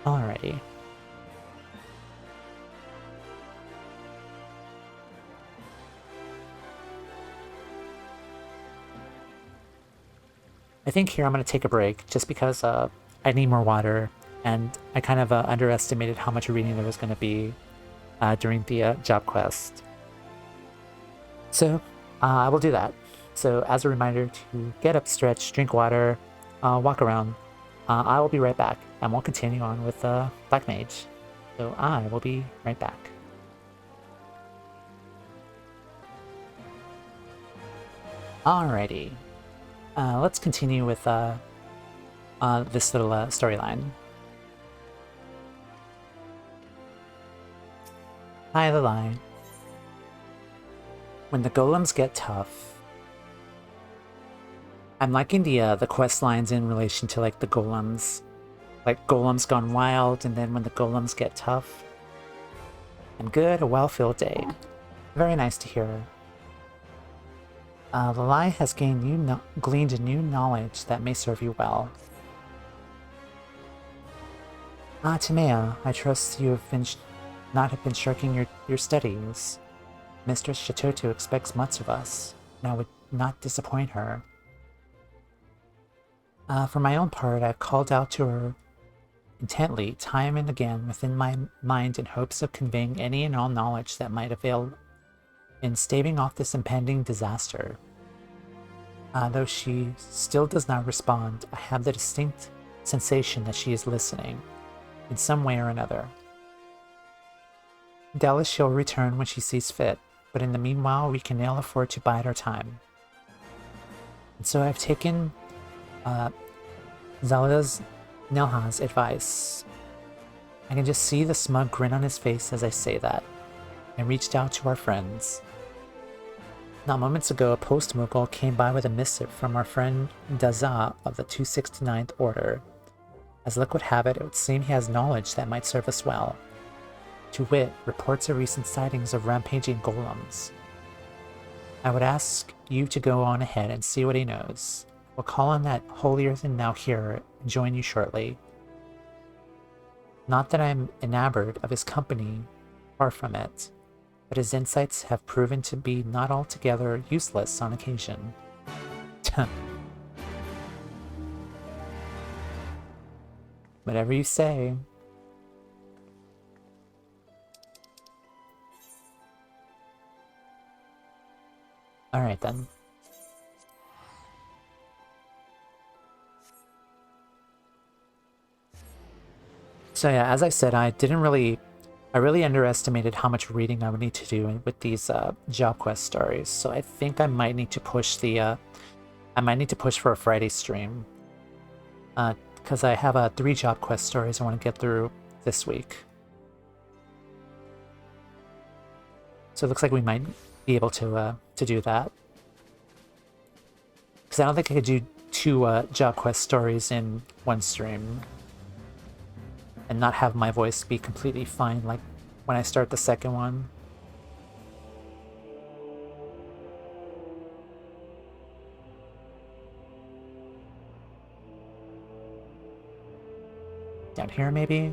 Alrighty. I think here I'm going to take a break just because I need more water, and I kind of underestimated how much reading there was going to be during the job quest. So I will do that. So as a reminder to get up, stretch, drink water, walk around. I will be right back, and we'll continue on with Black Mage. So I will be right back. Alrighty. Let's continue with this little storyline. Hi, the line. When the golems get tough, I'm liking the quest lines in relation to like the golems, like golems gone wild, and then when the golems get tough. And good, a well-filled day. Very nice to hear. Lalai has gleaned new knowledge that may serve you well. Toumeya, I trust you have not have been shirking your studies. Mistress Shatotto expects much of us, and I would not disappoint her. For my own part, I've called out to her intently, time and again, within my mind in hopes of conveying any and all knowledge that might avail in staving off this impending disaster. Though she still does not respond, I have the distinct sensation that she is listening, in some way or another. Doubtless she'll return when she sees fit, but in the meanwhile we can ill afford to bide our time. And so I've taken Zelda's Nelha's advice. I can just see the smug grin on his face as I say that. and reached out to our friends. Not moments ago, a post-Mughal came by with a missive from our friend Daza of the 269th Order. As luck would have it, it would seem he has knowledge that might serve us well. To wit, reports of recent sightings of rampaging golems. I would ask you to go on ahead and see what he knows. We'll call on that holier-than-thou hero and join you shortly. Not that I'm enamored of his company, far from it, but his insights have proven to be not altogether useless on occasion. Whatever you say. Alright then. So yeah, as I said, I really underestimated how much reading I would need to do with these job quest stories. So I think I might need to push for a Friday stream. Because I have 3 job quest stories I want to get through this week. So it looks like we might be able to do that. Because I don't think I could do 2 job quest stories in one stream and not have my voice be completely fine like when I start the second one. Down here, maybe?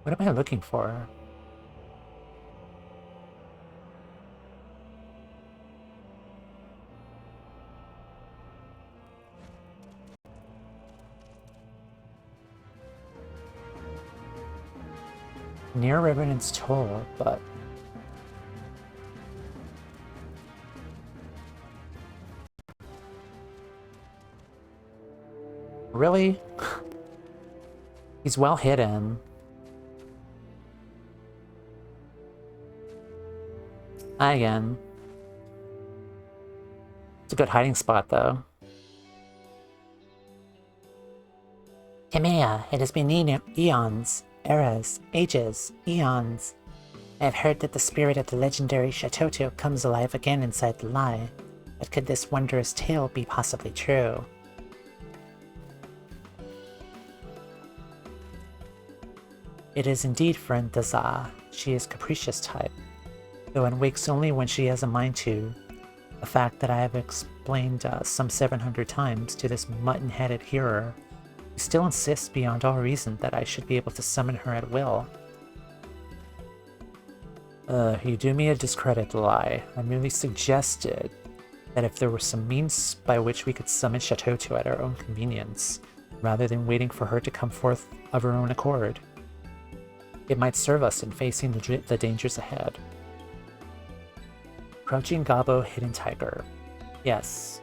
What am I looking for? Near Revenant's Toll, but... Really? He's well hidden. Again. It's a good hiding spot, though. Toumeya, it has been eons, eras, ages, eons. I have heard that the spirit of the legendary Shatotto comes alive again inside the lie. But could this wondrous tale be possibly true? It is indeed friend Daza. She is capricious type, though and wakes only when she has a mind to. A fact that I have explained some 700 times to this mutton-headed hearer, who still insists beyond all reason that I should be able to summon her at will. You do me a discredit, Lie. I merely suggested that if there were some means by which we could summon Shatotto at our own convenience, rather than waiting for her to come forth of her own accord, it might serve us in facing the dangers ahead. Crouching Gobbo, Hidden Tiger. Yes.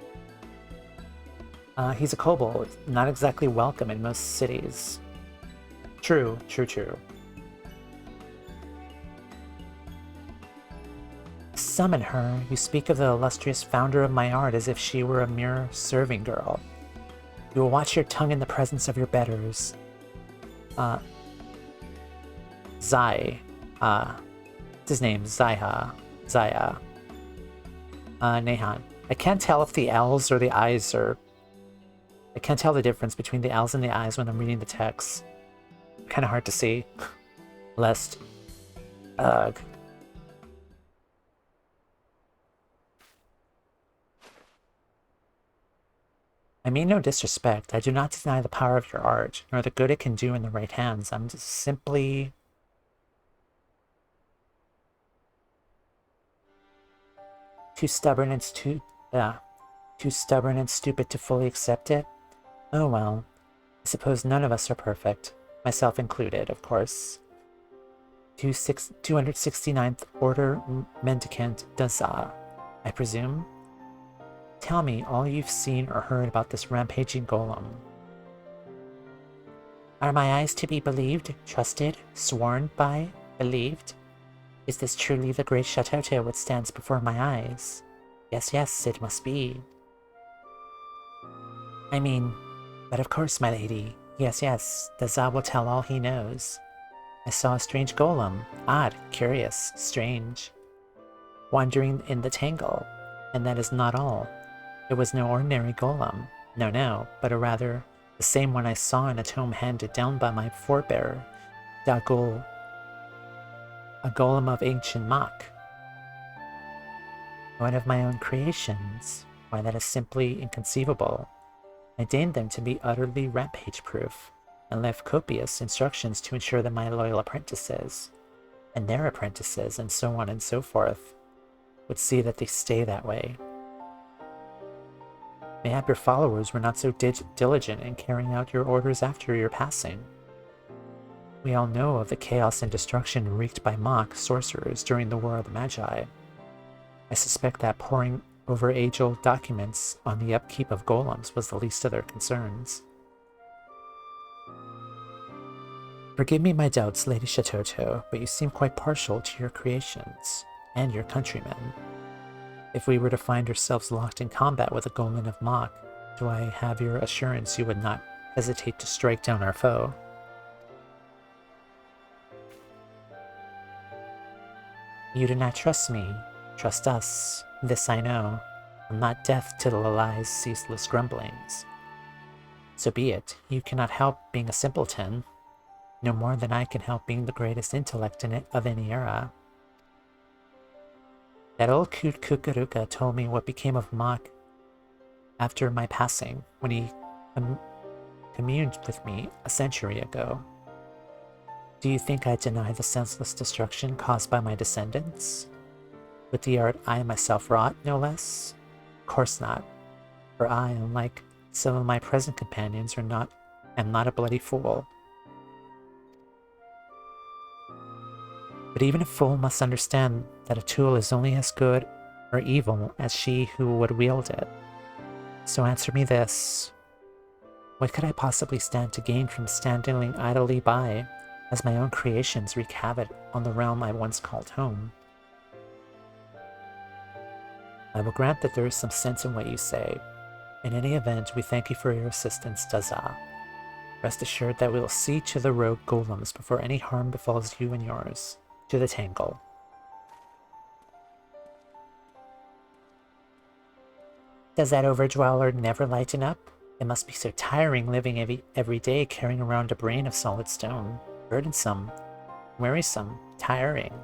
He's a kobold, not exactly welcome in most cities. True. Summon her? You speak of the illustrious founder of my art as if she were a mere serving girl. You will watch your tongue in the presence of your betters. Zai. What's his name? Zaya. Nehan. I can't tell if the L's or the I's are... I can't tell the difference between the L's and the I's when I'm reading the text. Kind of hard to see. Lest... Ugh. I mean no disrespect. I do not deny the power of your art, nor the good it can do in the right hands. I'm just simply... too stubborn and stupid to fully accept it? Oh well, I suppose none of us are perfect. Myself included, of course. 269th Order Mendicant Daza, I presume? Tell me all you've seen or heard about this rampaging golem. Are my eyes to be believed, trusted, sworn by, believed? Is this truly the great Shatotto which stands before my eyes? Yes, yes, it must be. I mean, but of course, my lady. Yes, yes, Daza will tell all he knows. I saw a strange golem. Odd, curious, strange. Wandering in the tangle. And that is not all. It was no ordinary golem. No, no, but a rather the same one I saw in a tome handed down by my forebear, Dagul, a golem of ancient Mach. One of my own creations. Why, that is simply inconceivable. I deigned them to be utterly rampage-proof, and left copious instructions to ensure that my loyal apprentices, and their apprentices, and so on and so forth, would see that they stay that way. Mayhap your followers were not so diligent in carrying out your orders after your passing. We all know of the chaos and destruction wreaked by Mach sorcerers during the War of the Magi. I suspect that poring over age-old documents on the upkeep of golems was the least of their concerns. Forgive me my doubts, Lady Shatotto, but you seem quite partial to your creations, and your countrymen. If we were to find ourselves locked in combat with a golem of Mach, do I have your assurance you would not hesitate to strike down our foe? You do not trust me. Trust us. This I know. I'm not deaf to the lie's ceaseless grumblings. So be it. You cannot help being a simpleton, no more than I can help being the greatest intellect of any era. That old coot Kukuruka told me what became of Mach after my passing, when he communed with me a century ago. Do you think I deny the senseless destruction caused by my descendants? With the art I myself wrought, no less? Of course not, for I, unlike some of my present companions, am not a bloody fool. But even a fool must understand that a tool is only as good or evil as she who would wield it. So answer me this. What could I possibly stand to gain from standing idly by, as my own creations wreak havoc on the realm I once called home? I will grant that there is some sense in what you say. In any event, we thank you for your assistance, Daza. Rest assured that we will see to the rogue golems before any harm befalls you and yours. To the tangle. Does that overdweller never lighten up? It must be so tiring living every day carrying around a brain of solid stone. Burdensome, wearisome, tiring.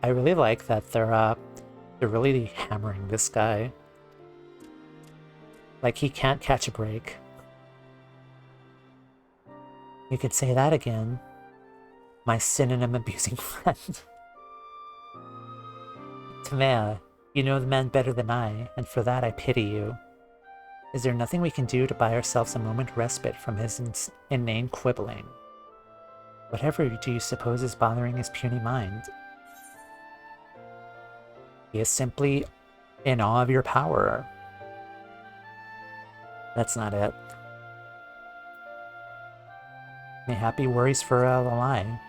I really like that they're really hammering this guy. Like he can't catch a break. You could say that again. My synonym-abusing friend. Toumeya, you know the man better than I, and for that I pity you. Is there nothing we can do to buy ourselves a moment respite from his inane quibbling? Whatever do you suppose is bothering his puny mind? He is simply in awe of your power. That's not it. Mayhap he worries for a lie.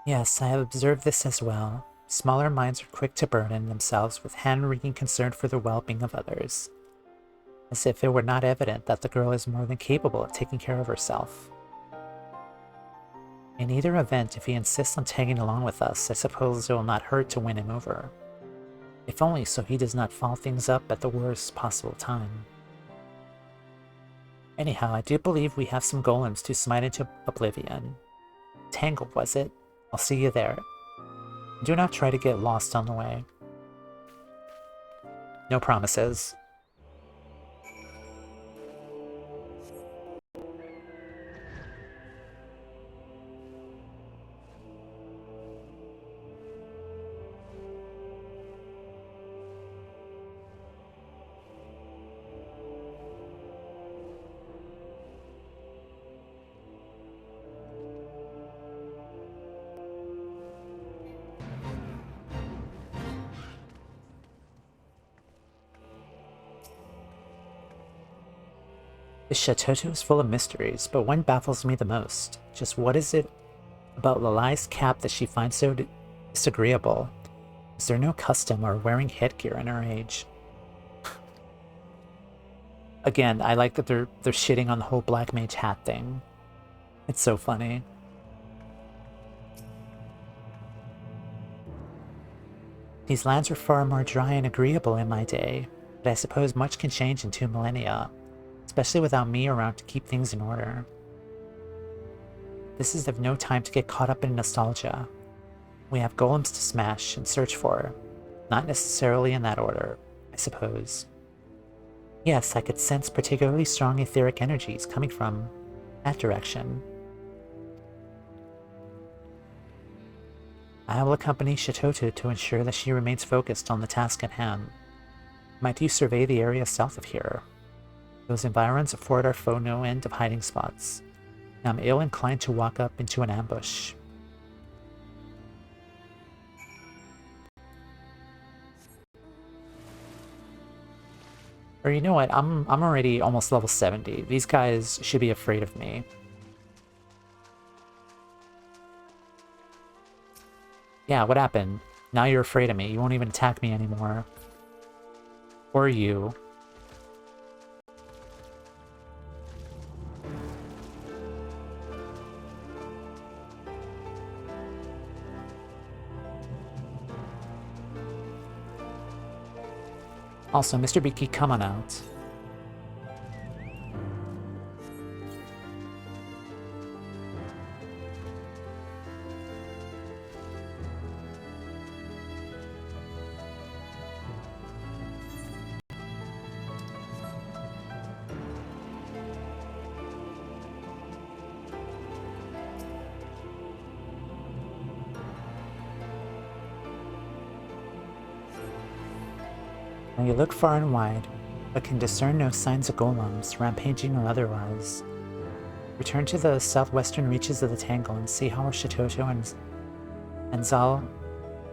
Yes, I have observed this as well. Smaller minds are quick to burden themselves with hand-wringing concern for the well-being of others, as if it were not evident that the girl is more than capable of taking care of herself. In either event, if he insists on tagging along with us, I suppose it will not hurt to win him over. If only so he does not foul things up at the worst possible time. Anyhow, I do believe we have some golems to smite into oblivion. Tangled, was it? I'll see you there. Do not try to get lost on the way. No promises. This Shatotto is full of mysteries, but one baffles me the most. Just what is it about Lalai's cap that she finds so disagreeable? Is there no custom or wearing headgear in her age? Again, I like that they're shitting on the whole Black Mage hat thing. It's so funny. These lands were far more dry and agreeable in my day, but I suppose much can change in 2 millennia, especially without me around to keep things in order. This is of no time to get caught up in nostalgia. We have golems to smash and search for, not necessarily in that order, I suppose. Yes, I could sense particularly strong etheric energies coming from that direction. I will accompany Shatotto to ensure that she remains focused on the task at hand. Might you survey the area south of here? Those environs afford our foe no end of hiding spots, and I'm ill-inclined to walk up into an ambush. Or you know what, I'm already almost level 70. These guys should be afraid of me. Yeah, what happened? Now you're afraid of me. You won't even attack me anymore. Or you. Also, Mr. Beaky, come on out. Now you look far and wide, but can discern no signs of golems, rampaging or otherwise. Return to the southwestern reaches of the Tangle and see how our Shatotto and Zal...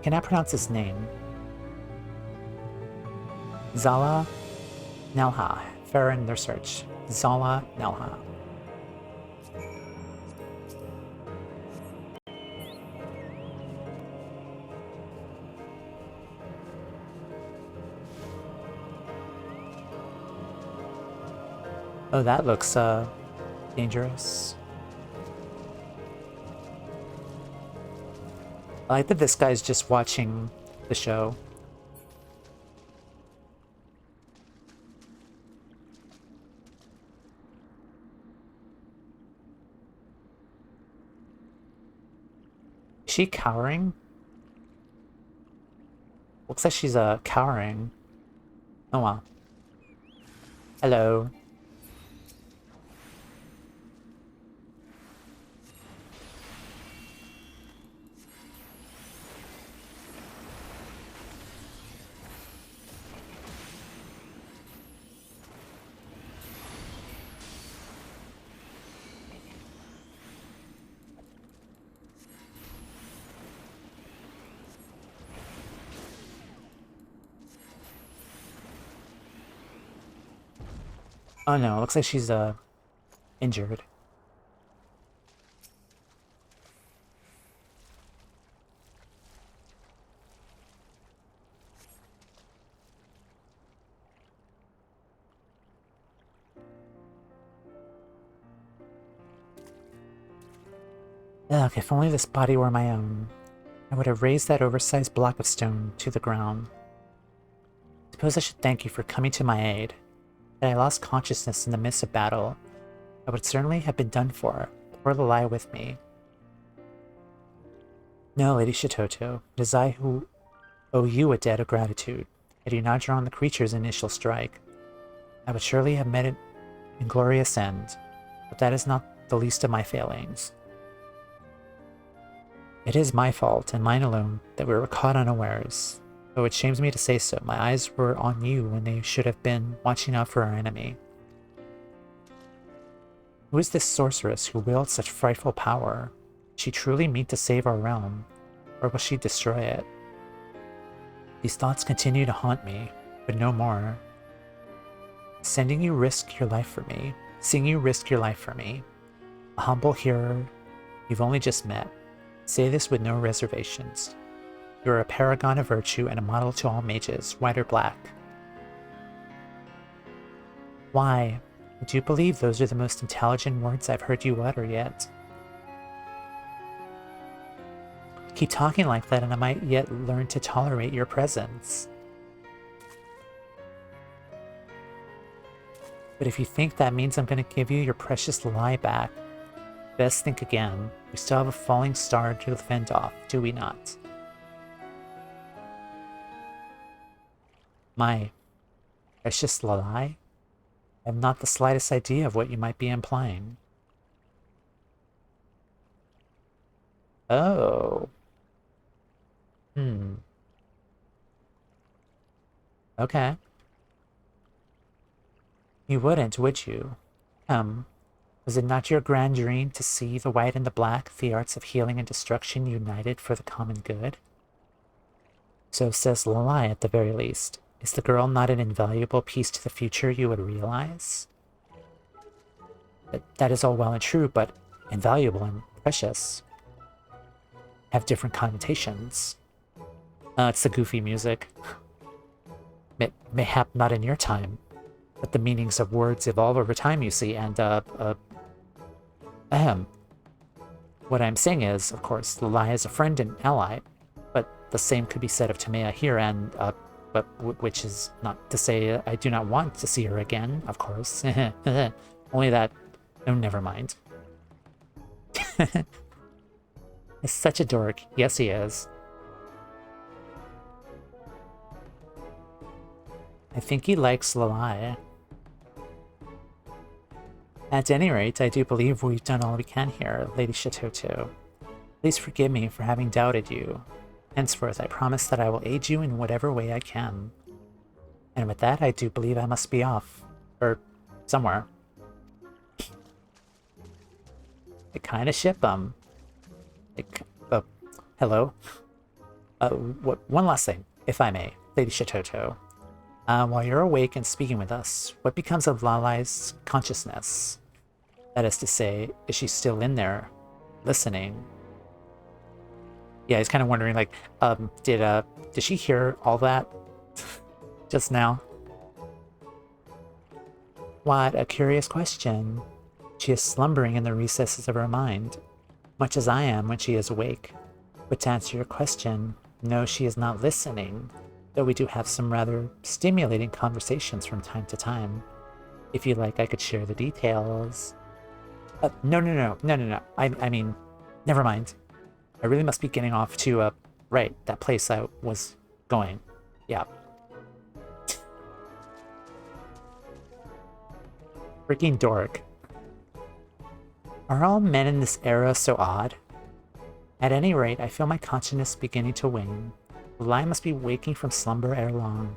cannot pronounce his name. Zala Nelha. Fare in their search. Zala Nelha. Oh, that looks, dangerous. I like that this guy's just watching the show. Is she cowering? Looks like she's, cowering. Oh, wow. Hello. Oh no, looks like she's, injured. Ugh, if only this body were my own, I would have raised that oversized block of stone to the ground. Suppose I should thank you for coming to my aid. Had I lost consciousness in the midst of battle, I would certainly have been done for. Poor Lalai with me. No, Lady Shatotto, it is I who owe you a debt of gratitude. Had you not drawn the creature's initial strike, I would surely have met an inglorious end, but that is not the least of my failings. It is my fault, and mine alone, that we were caught unawares. Though it shames me to say so, my eyes were on you when they should have been watching out for our enemy. Who is this sorceress who wields such frightful power? Did she truly mean to save our realm, or will she destroy it? These thoughts continue to haunt me, but no more. Sending you risk your life for me, Seeing you risk your life for me, a humble hearer you've only just met, say this with no reservations. You're a paragon of virtue and a model to all mages, white or black. Why? Do you believe those are the most intelligent words I've heard you utter yet? Keep talking like that and I might yet learn to tolerate your presence. But if you think that means I'm going to give you your precious lie back, best think again. We still have a falling star to fend off, do we not? My precious lie? I have not the slightest idea of what you might be implying. Oh. Okay. You wouldn't, would you? Was it not your grand dream to see the white and the black, the arts of healing and destruction united for the common good? So says Lalai at the very least. Is the girl not an invaluable piece to the future you would realize? That is all well and true, but invaluable and precious have different connotations. It's the goofy music. Mayhap not in your time, but the meanings of words evolve over time, you see, and, What I'm saying is, of course, Lalai is a friend and ally, but the same could be said of Toumeya here, and, which is not to say I do not want to see her again, of course. Only that... Oh, never mind. He's such a dork. Yes, he is. I think he likes Lalai. At any rate, I do believe we've done all we can here, Lady Shatotto. Please forgive me for having doubted you. Henceforth, I promise that I will aid you in whatever way I can. And with that, I do believe I must be off. Or somewhere. I kinda ship them. Like, hello? One last thing, if I may, Lady Shatotto. While you're awake and speaking with us, what becomes of Lalai's consciousness? That is to say, is she still in there, listening? Yeah, he's kind of wondering, like, did she hear all that just now? What a curious question. She is slumbering in the recesses of her mind, much as I am when she is awake. But to answer your question, no, she is not listening, though we do have some rather stimulating conversations from time to time. If you like, I could share the details. No. I mean, never mind. I really must be getting off to, right, that place I was going. Yeah. Freaking dork. Are all men in this era so odd? At any rate, I feel my consciousness beginning to wane. Lalai must be waking from slumber ere long,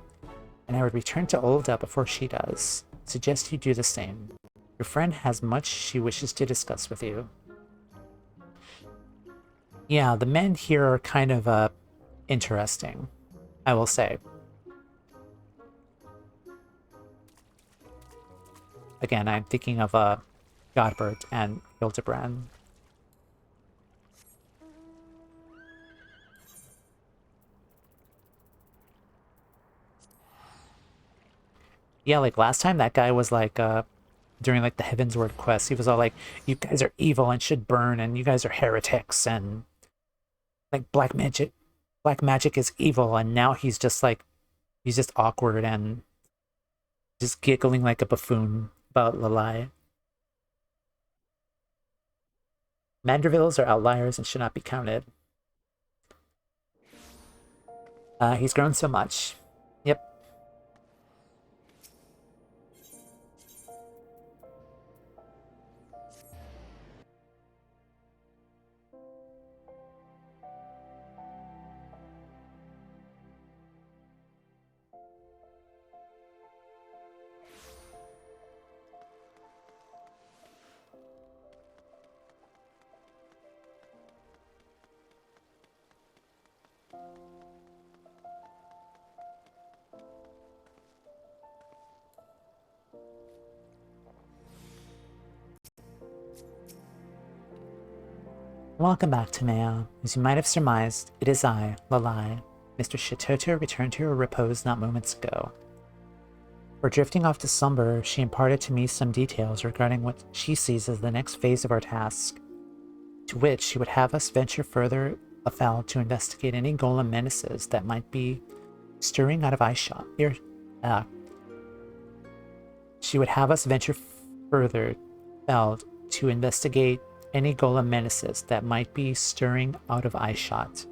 and I would return to Olda before she does. Suggest you do the same. Your friend has much she wishes to discuss with you. Yeah, the men here are kind of, interesting, I will say. Again, I'm thinking of, Godbert and Hildebrand. Yeah, like last time that guy was like, during like the Heavensward quest, he was all like, you guys are evil and should burn, and you guys are heretics, and like black magic is evil, and now he's just like, he's just awkward and just giggling like a buffoon about Lalai. Mandrivilles are outliers and should not be counted. He's grown so much. Yep. Welcome back, Toumeya. As you might have surmised, it is I, Lalai. Mr. Shatotto returned to her repose not moments ago. For drifting off to slumber, she imparted to me some details regarding what she sees as the next phase of our task, to which she would have us venture further afield to investigate any golem menaces that might be stirring out of eyeshot. She would have us venture further afield to investigate any golem menaces that might be stirring out of eyeshot.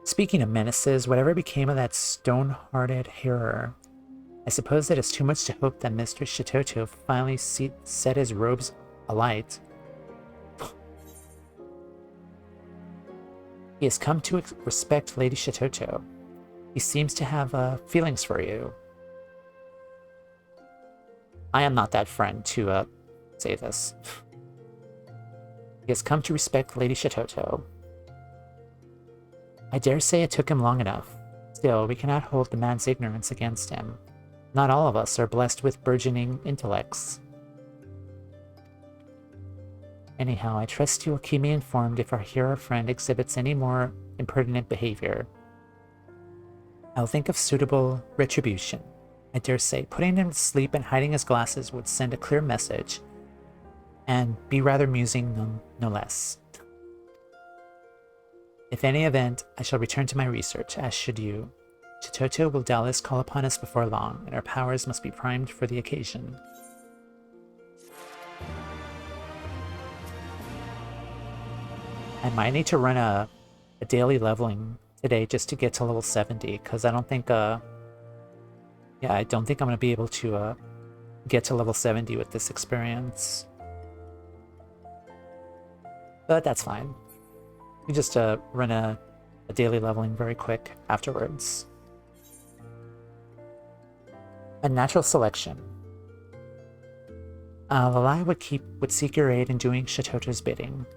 Speaking of menaces, whatever became of that stone-hearted hearer, I suppose that it's too much to hope that Mr. Shatotto finally set his robes alight. He has come to respect Lady Shatotto. He seems to have feelings for you. I am not that friend to say this. He has come to respect Lady Shatotto. I dare say it took him long enough. Still, we cannot hold the man's ignorance against him. Not all of us are blessed with burgeoning intellects. Anyhow, I trust you will keep me informed if our hero friend exhibits any more impertinent behavior. I'll think of suitable retribution. I dare say putting him to sleep and hiding his glasses would send a clear message, and be rather amusing no less. If any event, I shall return to my research, as should you. Shatotto will doubtless call upon us before long, and our powers must be primed for the occasion. I might need to run a daily leveling today just to get to level 70, because I don't think, I don't think I'm going to be able to get to level 70 with this experience. But that's fine. We just run a daily leveling very quick afterwards. A natural selection. Lalai would seek your aid in doing Shatotto's bidding.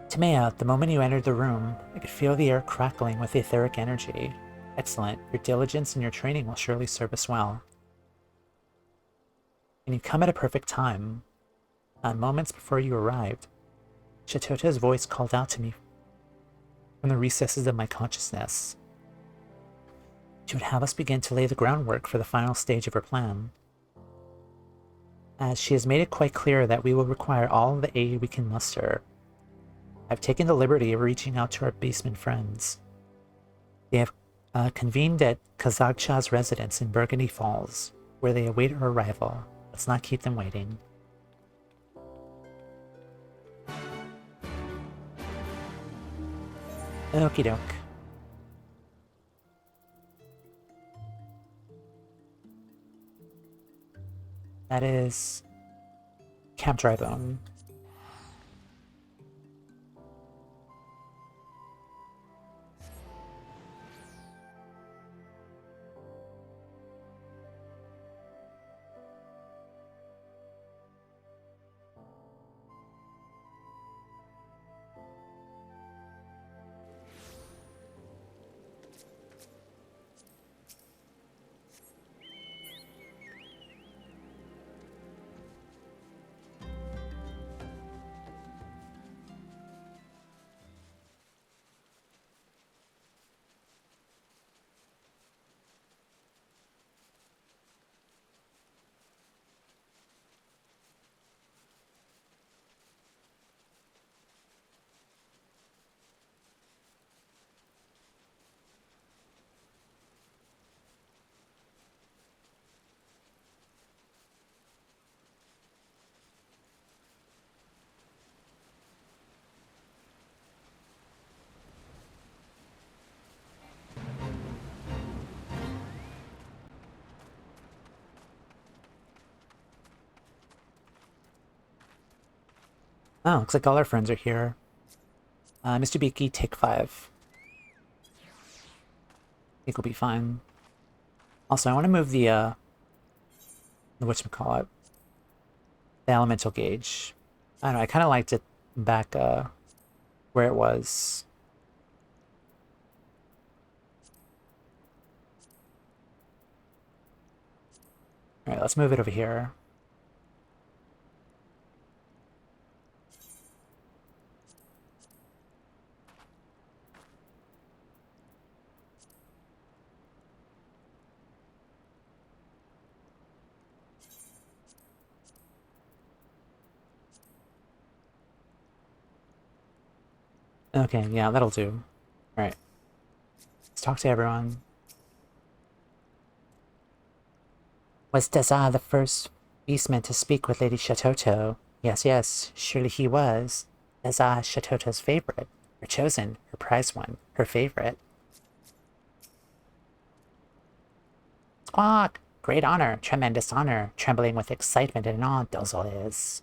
Toumeya, the moment you entered the room, I could feel the air crackling with etheric energy. Excellent. Your diligence and your training will surely serve us well. And you come at a perfect time. Moments before you arrived, Shatotto's voice called out to me from the recesses of my consciousness. She would have us begin to lay the groundwork for the final stage of her plan, as she has made it quite clear that we will require all the aid we can muster. I've taken the liberty of reaching out to our basement friends. They have convened at Kazagcha's residence in Burgundy Falls, where they await our arrival. Let's not keep them waiting. Okie doke. That is Camp Drybone. Oh, looks like all our friends are here. Mr. Beaky, take 5. I think we'll be fine. Also, I want to move the whatchamacallit, the elemental gauge. I don't know, I kind of liked it back where it was. Alright, let's move it over here. Okay, yeah, that'll do. Alright. Let's talk to everyone. Was Dazza the first beastman to speak with Lady Shatotto? Yes, yes, surely he was. Dazza Shatotto's favorite. Her chosen, her prized one, her favorite. Squawk! Great honor, tremendous honor, trembling with excitement and awe, Dozel is.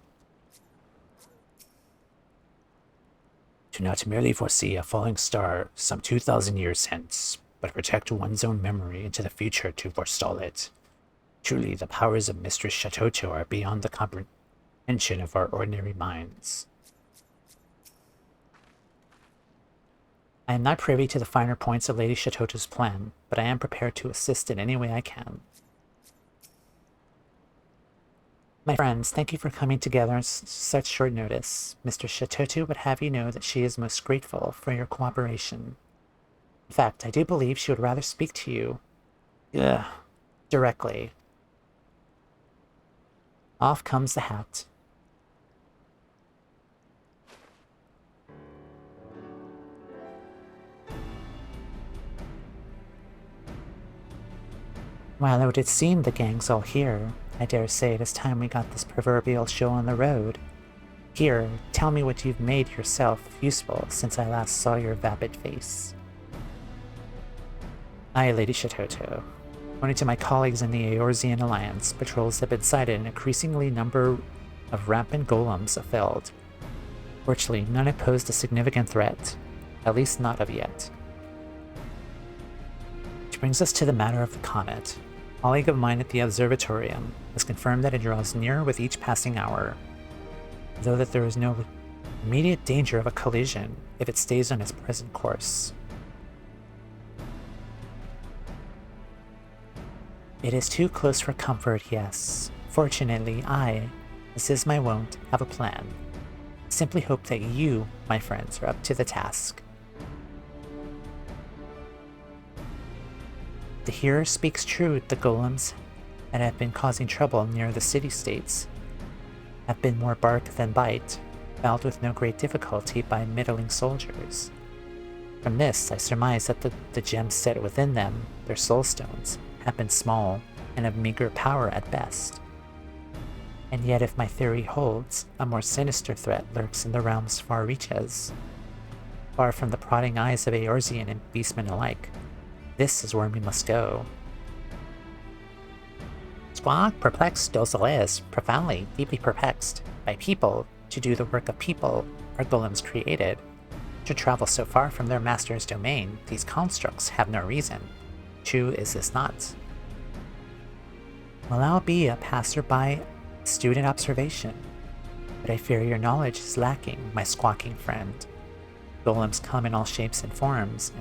To not merely foresee a falling star some 2,000 years hence, but protect one's own memory into the future to forestall it. Truly, the powers of Mistress Shatotto are beyond the comprehension of our ordinary minds. I am not privy to the finer points of Lady Shatotto's plan, but I am prepared to assist in any way I can. My friends, thank you for coming together on such short notice. Mr. Shatotto would have you know that she is most grateful for your cooperation. In fact, I do believe she would rather speak to you directly. Off comes the hat. Well, it would seem the gang's all here. I dare say it is time we got this proverbial show on the road. Here, tell me what you've made yourself useful since I last saw your vapid face. Aye, Lady Shatotto. According to my colleagues in the Eorzean Alliance, patrols have been sighted an increasingly number of rampant golems afield. Fortunately, none have posed a significant threat, at least not of yet. Which brings us to the matter of the comet. A colleague of mine at the observatorium has confirmed that it draws nearer with each passing hour, though that there is no immediate danger of a collision if it stays on its present course. It is too close for comfort, yes. Fortunately, I, as is my wont, have a plan. I simply hope that you, my friends, are up to the task. The hearer speaks true. The golems that have been causing trouble near the city-states have been more bark than bite, felled with no great difficulty by middling soldiers. From this, I surmise that the gems set within them, their soul stones, have been small and of meager power at best. And yet, if my theory holds, a more sinister threat lurks in the realm's far reaches. Far from the prodding eyes of Eorzean and beastmen alike, this is where we must go. Squawk, perplexed, Dozel is, profoundly, deeply perplexed. By people, to do the work of people, are golems created. To travel so far from their master's domain, these constructs have no reason. True is this not? Well, I'll be a passerby student observation, but I fear your knowledge is lacking, my squawking friend. Golems come in all shapes and forms,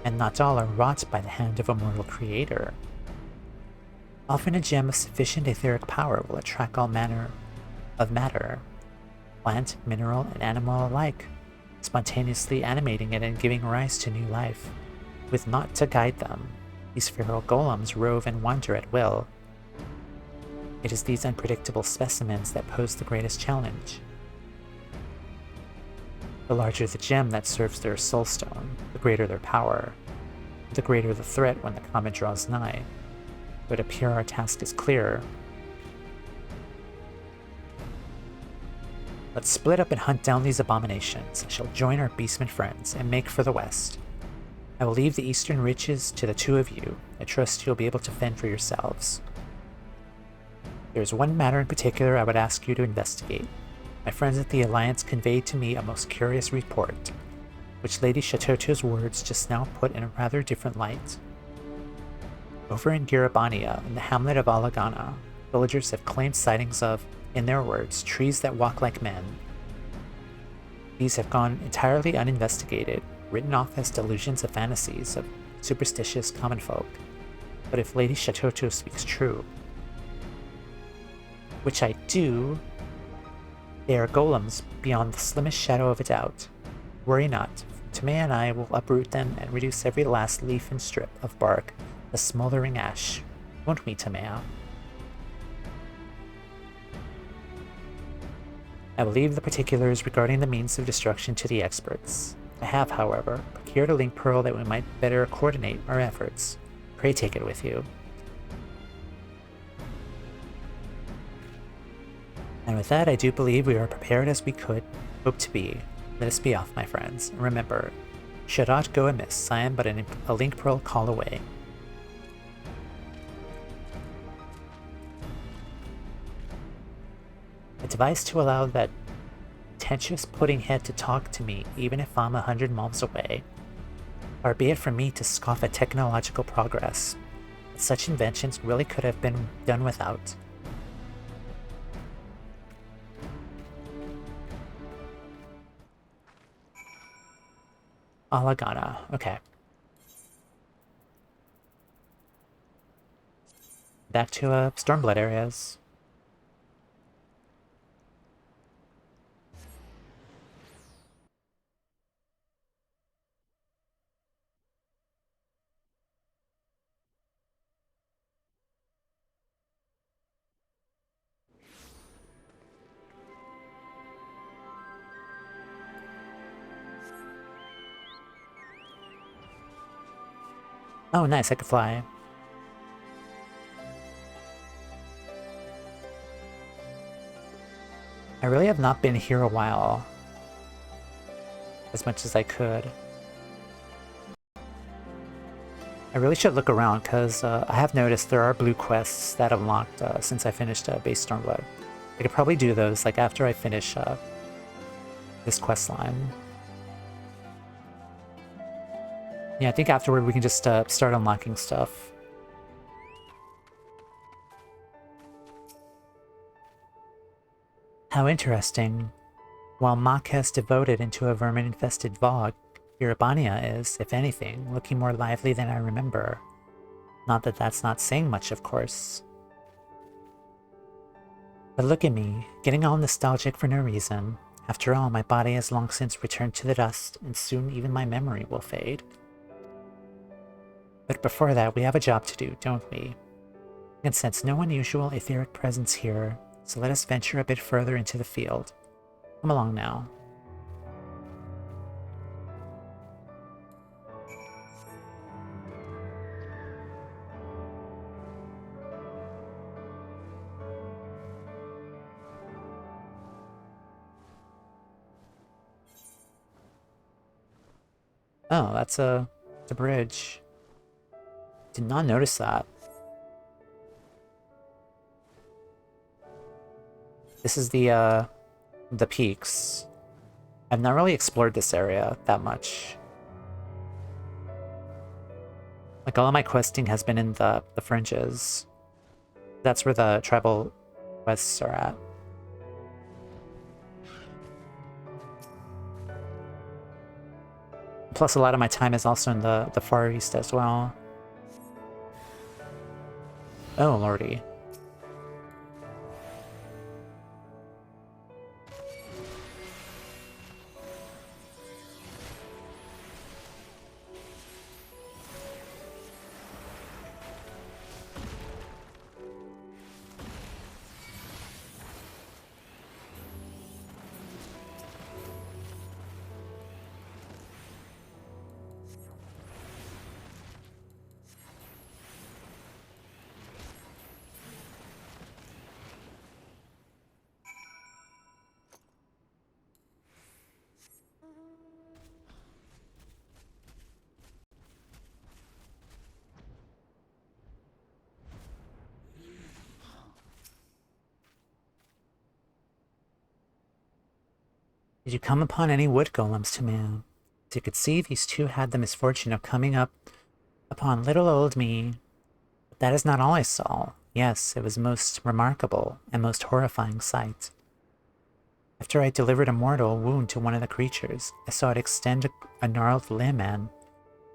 and not all are wrought by the hand of a mortal creator. Often a gem of sufficient etheric power will attract all manner of matter, plant, mineral, and animal alike, spontaneously animating it and giving rise to new life. With naught to guide them, these feral golems rove and wander at will. It is these unpredictable specimens that pose the greatest challenge. The larger the gem that serves their soul stone, the greater their power, the greater the threat when the comet draws nigh. It would appear our task is clear. Let's split up and hunt down these abominations. I shall join our beastmen friends and make for the west. I will leave the eastern reaches to the two of you. I trust you'll be able to fend for yourselves. There is one matter in particular I would ask you to investigate. My friends at the Alliance conveyed to me a most curious report, which Lady Shatotto's words just now put in a rather different light. Over in Girabania, in the hamlet of Alagana, villagers have claimed sightings of, in their words, trees that walk like men. These have gone entirely uninvestigated, written off as delusions of fantasies of superstitious common folk. But if Lady Shatotto speaks true, which I do, they are golems beyond the slimmest shadow of a doubt. Worry not, Toumeya and I will uproot them and reduce every last leaf and strip of bark to smoldering ash. Won't we, Toumeya? I will leave the particulars regarding the means of destruction to the experts. I have, however, procured a link pearl that we might better coordinate our efforts. Pray take it with you. And with that, I do believe we are prepared as we could hope to be. Let us be off, my friends. And remember, should aught go amiss, I am but a link pearl call away. A device to allow that pretentious pudding head to talk to me, even if I'm 100 miles away. Far be it from me to scoff at technological progress, but such inventions really could have been done without. Alagana, okay. Back to Stormblood areas. Oh, nice, I could fly. I really have not been here a while. As much as I could. I really should look around, because I have noticed there are blue quests that unlocked since I finished base Stormblood. I could probably do those, like, after I finish this quest line. Yeah, I think afterward we can just start unlocking stuff. How interesting. While Mach has devoted into a vermin-infested Vogue, Irabania is, if anything, looking more lively than I remember. Not that that's not saying much, of course. But look at me, getting all nostalgic for no reason. After all, my body has long since returned to the dust, and soon even my memory will fade. But before that, we have a job to do, don't we? I can sense no unusual etheric presence here, so let us venture a bit further into the field. Come along now. Oh, that's a bridge. Did not notice that. This is the peaks. I've not really explored this area that much. Like, all of my questing has been in the fringes. That's where the tribal quests are at. Plus, a lot of my time is also in the Far East as well. Oh, lordy. Did you come upon any wood golems, Toumeya? As you could see, these two had the misfortune of coming up upon little old me. But that is not all I saw. Yes, it was a most remarkable and most horrifying sight. After I delivered a mortal wound to one of the creatures, I saw it extend a gnarled limb and,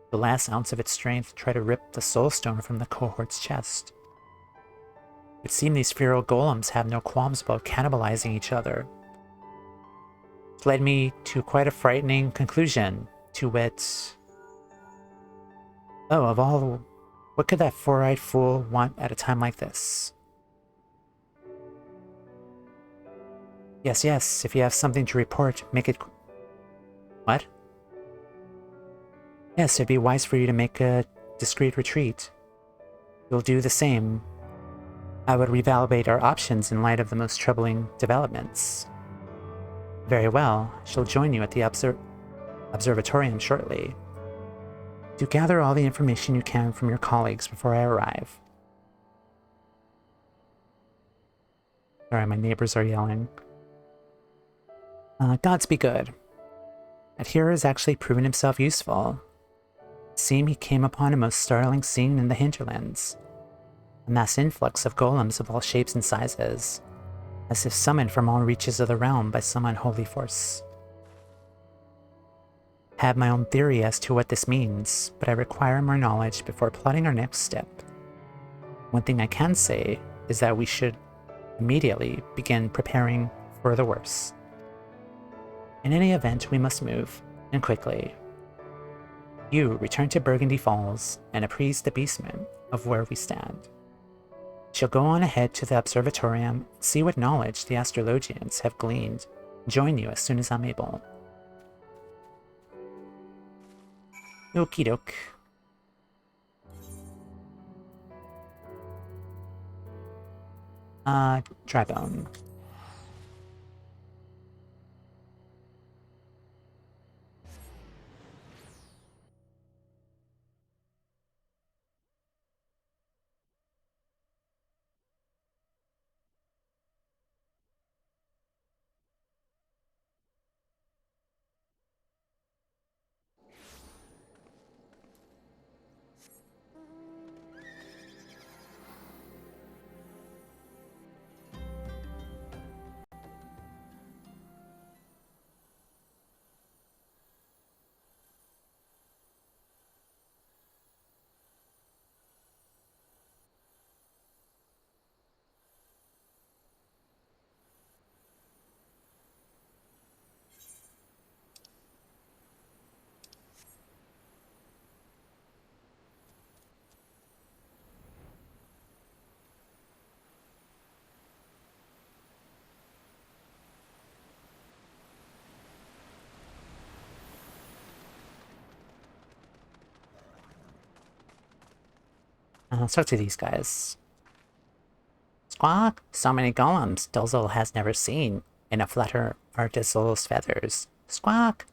the last ounce of its strength, try to rip the soul stone from the cohort's chest. It seemed these feral golems have no qualms about cannibalizing each other. Led me to quite a frightening conclusion, to wit... Oh, of all... What could that four-eyed fool want at a time like this? Yes, yes, if you have something to report, make it... What? Yes, it'd be wise for you to make a discreet retreat. You'll do the same. I would reevaluate our options in light of the most troubling developments. Very well, she'll join you at the observatorium shortly. Do gather all the information you can from your colleagues before I arrive. Sorry, my neighbors are yelling. Gods be good. That hero has actually proven himself useful. It seemed he came upon a most startling scene in the hinterlands. A mass influx of golems of all shapes and sizes, as if summoned from all reaches of the realm by some unholy force. I have my own theory as to what this means, but I require more knowledge before plotting our next step. One thing I can say is that we should immediately begin preparing for the worst. In any event, we must move, and quickly. You return to Burgundy Falls and apprise the beastmen of where we stand. Shall go on ahead to the observatorium and see what knowledge the astrologians have gleaned, and join you as soon as I'm able. Okie doke. Drybone. Let's talk to these guys. Squawk! So many golems Dulzel has never seen, in a flutter are Dulzel's feathers. Squawk!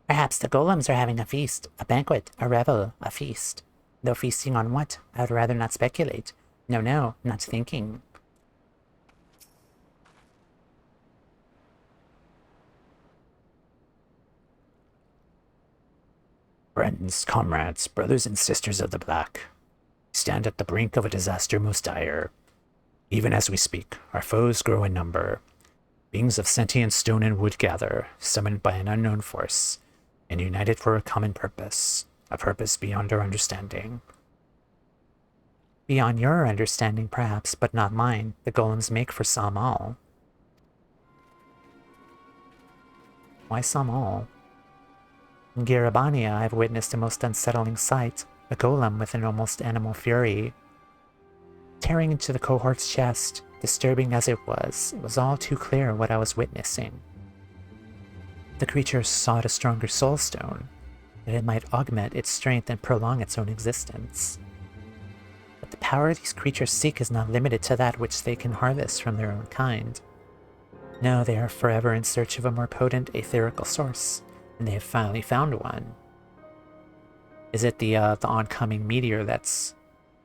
Perhaps the golems are having a feast, a banquet, a revel, a feast. Though feasting on what? I would rather not speculate. No, no, not thinking. Friends, comrades, brothers and sisters of the Black, we stand at the brink of a disaster most dire. Even as we speak, our foes grow in number. Beings of sentient stone and wood gather, summoned by an unknown force, and united for a common purpose, a purpose beyond our understanding. Beyond your understanding, perhaps, but not mine, the golems make for Samal. Why Samal? In Garabania, I've witnessed a most unsettling sight, a golem with an almost animal fury. Tearing into the cohort's chest, disturbing as it was all too clear what I was witnessing. The creature sought a stronger soul stone, that it might augment its strength and prolong its own existence. But the power these creatures seek is not limited to that which they can harvest from their own kind. No, they are forever in search of a more potent aetherical source, and they have finally found one. Is it the oncoming meteor that's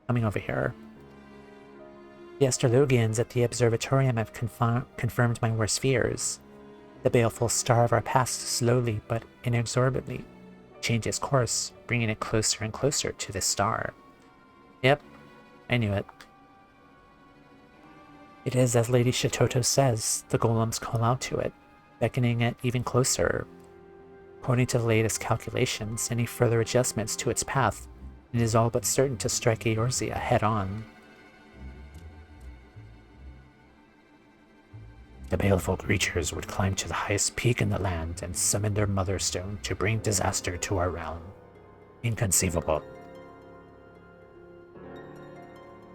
coming over here? The astrologians at the observatorium have confirmed my worst fears. The baleful star of our past slowly but inexorably changes course, bringing it closer and closer to this star. Yep, I knew it. It is as Lady Shatotto says, the golems call out to it, beckoning it even closer. According to the latest calculations, any further adjustments to its path, it is all but certain to strike Eorzea head-on. The baleful creatures would climb to the highest peak in the land and summon their mother stone to bring disaster to our realm. Inconceivable.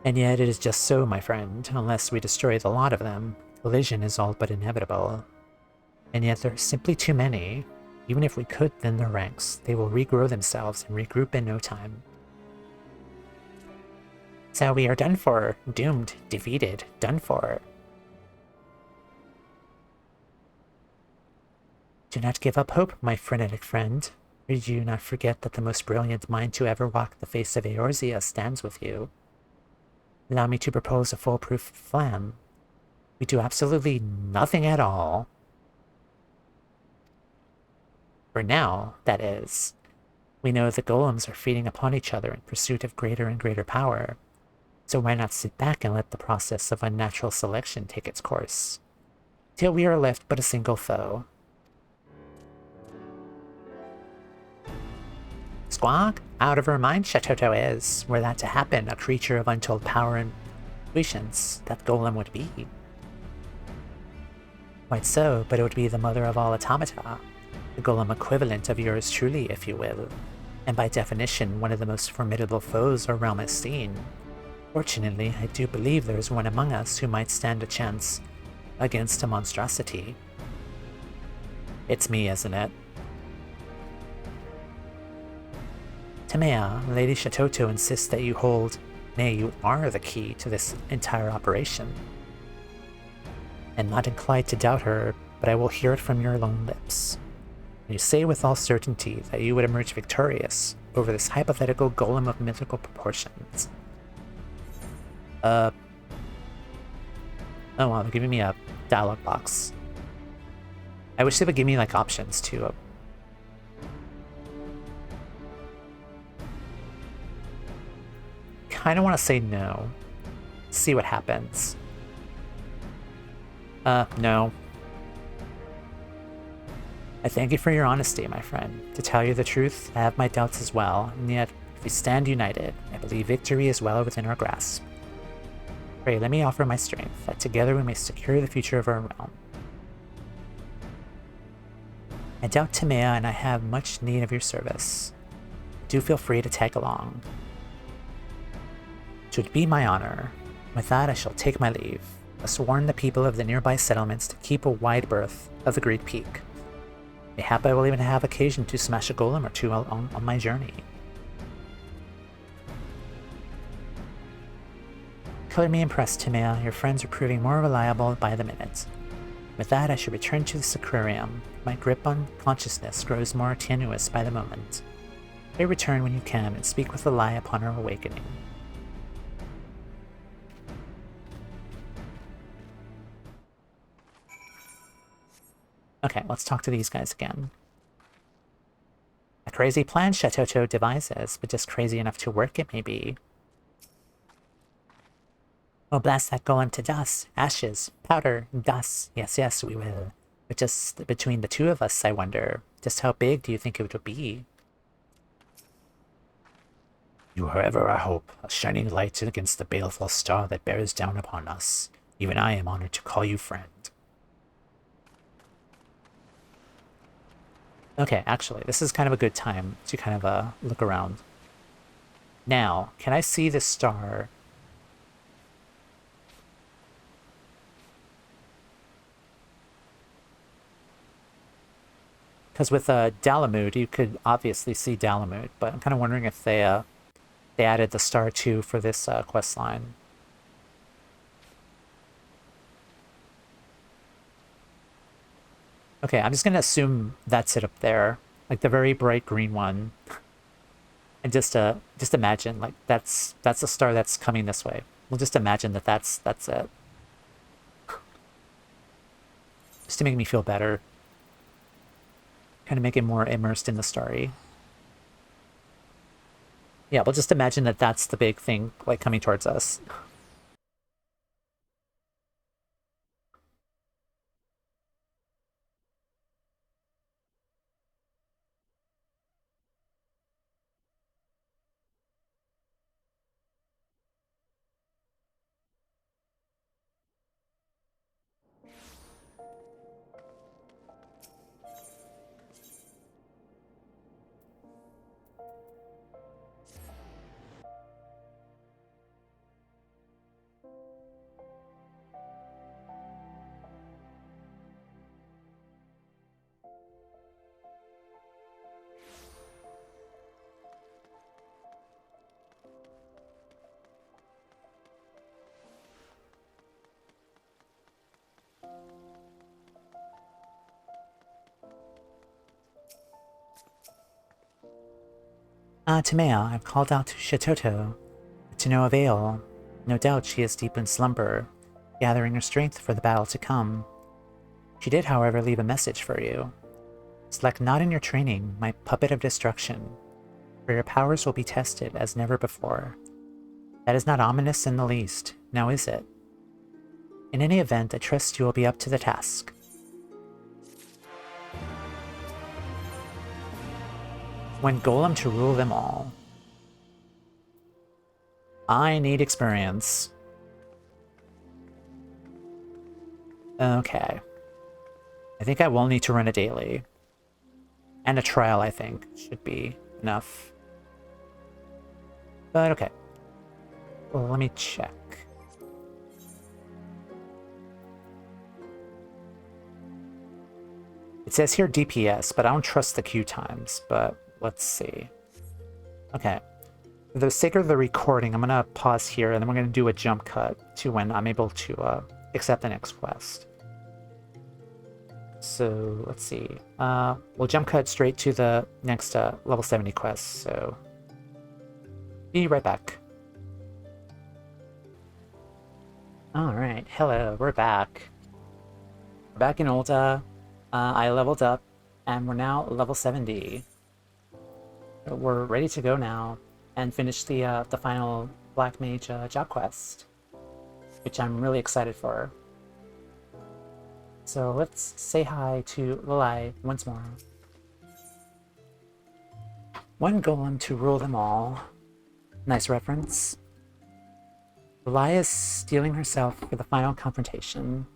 And yet it is just so, my friend. Unless we destroy the lot of them, collision is all but inevitable. And yet there are simply too many. Even if we could thin their ranks, they will regrow themselves and regroup in no time. So we are done for, doomed, defeated, done for. Do not give up hope, my frenetic friend. Or do you not forget that the most brilliant mind to ever walk the face of Eorzea stands with you? Allow me to propose a foolproof plan. We do absolutely nothing at all. For now, that is. We know the golems are feeding upon each other in pursuit of greater and greater power. So why not sit back and let the process of unnatural selection take its course? Till we are left but a single foe. Squawk? Out of her mind, Shatotto is. Were that to happen, a creature of untold power and patience, that golem would be. Quite so, but it would be the mother of all automata. The golem equivalent of yours truly, if you will. And by definition, one of the most formidable foes our realm has seen. Fortunately, I do believe there is one among us who might stand a chance against a monstrosity. It's me, isn't it? Toumeya, Lady Shatotto insists that you hold, nay, you are the key to this entire operation. I'm not inclined to doubt her, but I will hear it from your own lips. You say with all certainty that you would emerge victorious over this hypothetical golem of mythical proportions. Oh wow, they're giving me a dialogue box. I wish they would give me like options too. Kind of want to say no. See what happens. No. I thank you for your honesty, my friend. To tell you the truth, I have my doubts as well, and yet, if we stand united, I believe victory is well within our grasp. Pray, let me offer my strength, that together we may secure the future of our realm. I doubt Toumeya and I have much need of your service. Do feel free to tag along. It would be my honor. With that, I shall take my leave. I must warn the people of the nearby settlements to keep a wide berth of the Great Peak. Mayhap I will even have occasion to smash a golem or two on my journey. Color me impressed, Toumeya. Your friends are proving more reliable by the minute. With that, I should return to the Sacrarium. My grip on consciousness grows more tenuous by the moment. Pray return when you can and speak with the lie upon her awakening. Okay, let's talk to these guys again. A crazy plan Shatotto devises, but just crazy enough to work it may be. We'll blast that golem to dust, ashes, powder, dust. Yes, yes, we will. But just between the two of us, I wonder, just how big do you think it would be? You are ever our hope, a shining light against the baleful star that bears down upon us. Even I am honored to call you friend. Okay, actually, this is kind of a good time to kind of look around. Now, can I see this star? Because with Dalamud, you could obviously see Dalamud, but I'm kind of wondering if they added the star too for this quest line. Okay, I'm just gonna assume that's it up there, like the very bright green one, and just imagine like that's a star that's coming this way. We'll just imagine that that's it, just to make me feel better, kind of make it more immersed in the story. Yeah, we'll just imagine that that's the big thing like coming towards us. Toumeya, I've called out to Shatotto, but to no avail. No doubt she is deep in slumber, gathering her strength for the battle to come. She did, however, leave a message for you. Slack not in your training, my puppet of destruction, for your powers will be tested as never before. That is not ominous in the least, now is it? In any event, I trust you will be up to the task. When Golem to rule them all. I need experience. Okay. I think I will need to run a daily. And a trial, I think, should be enough. But okay. Well, let me check. It says here DPS, but I don't trust the queue times, but let's see. Okay. For the sake of the recording, I'm going to pause here, and then we're going to do a jump cut to when I'm able to accept the next quest. So, let's see. We'll jump cut straight to the next level 70 quest, so... Be right back. Alright, hello, we're back. We're back in Ulta. I leveled up, and we're now level 70. So we're ready to go now, and finish the final Black Mage job quest, which I'm really excited for. So let's say hi to Lilai once more. One golem to rule them all. Nice reference. Lilai is steeling herself for the final confrontation.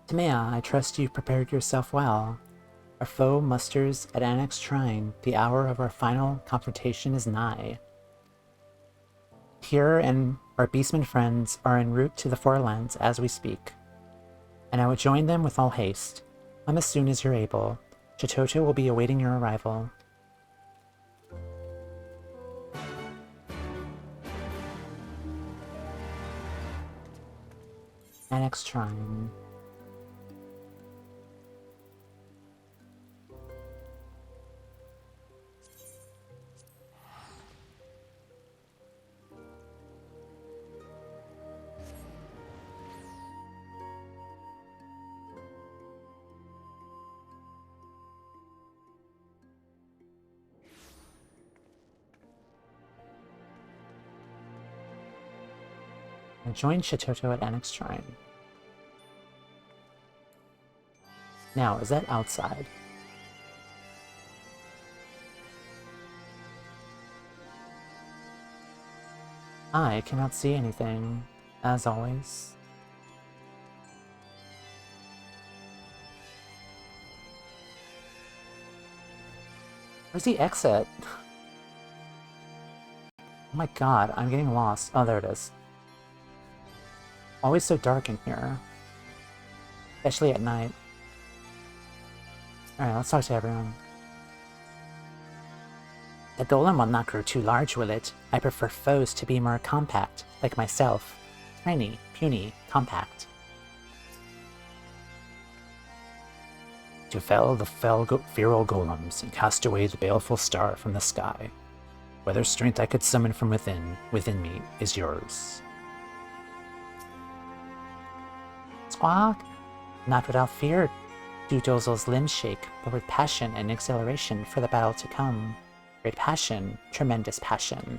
Toumeya, I trust you've prepared yourself well. Our foe musters at Annex Shrine. The hour of our final confrontation is nigh. Here and our beastmen friends are en route to the Forelands as we speak, and I will join them with all haste. Come as soon as you're able. Shatotto will be awaiting your arrival. Annex Shrine. Join Shatotto at Annex Shrine. Now, is that outside? I cannot see anything, as always. Where's the exit? Oh my god, I'm getting lost. Oh, there it is. Always so dark in here. Especially at night. Alright, let's talk to everyone. The golem will not grow too large, will it? I prefer foes to be more compact, like myself. Tiny, puny, compact. To fell the feral golems and cast away the baleful star from the sky. Whether strength I could summon from within me, is yours. Squawk! Not without fear do Dozel's limbs shake, but with passion and exhilaration for the battle to come. Great passion, tremendous passion.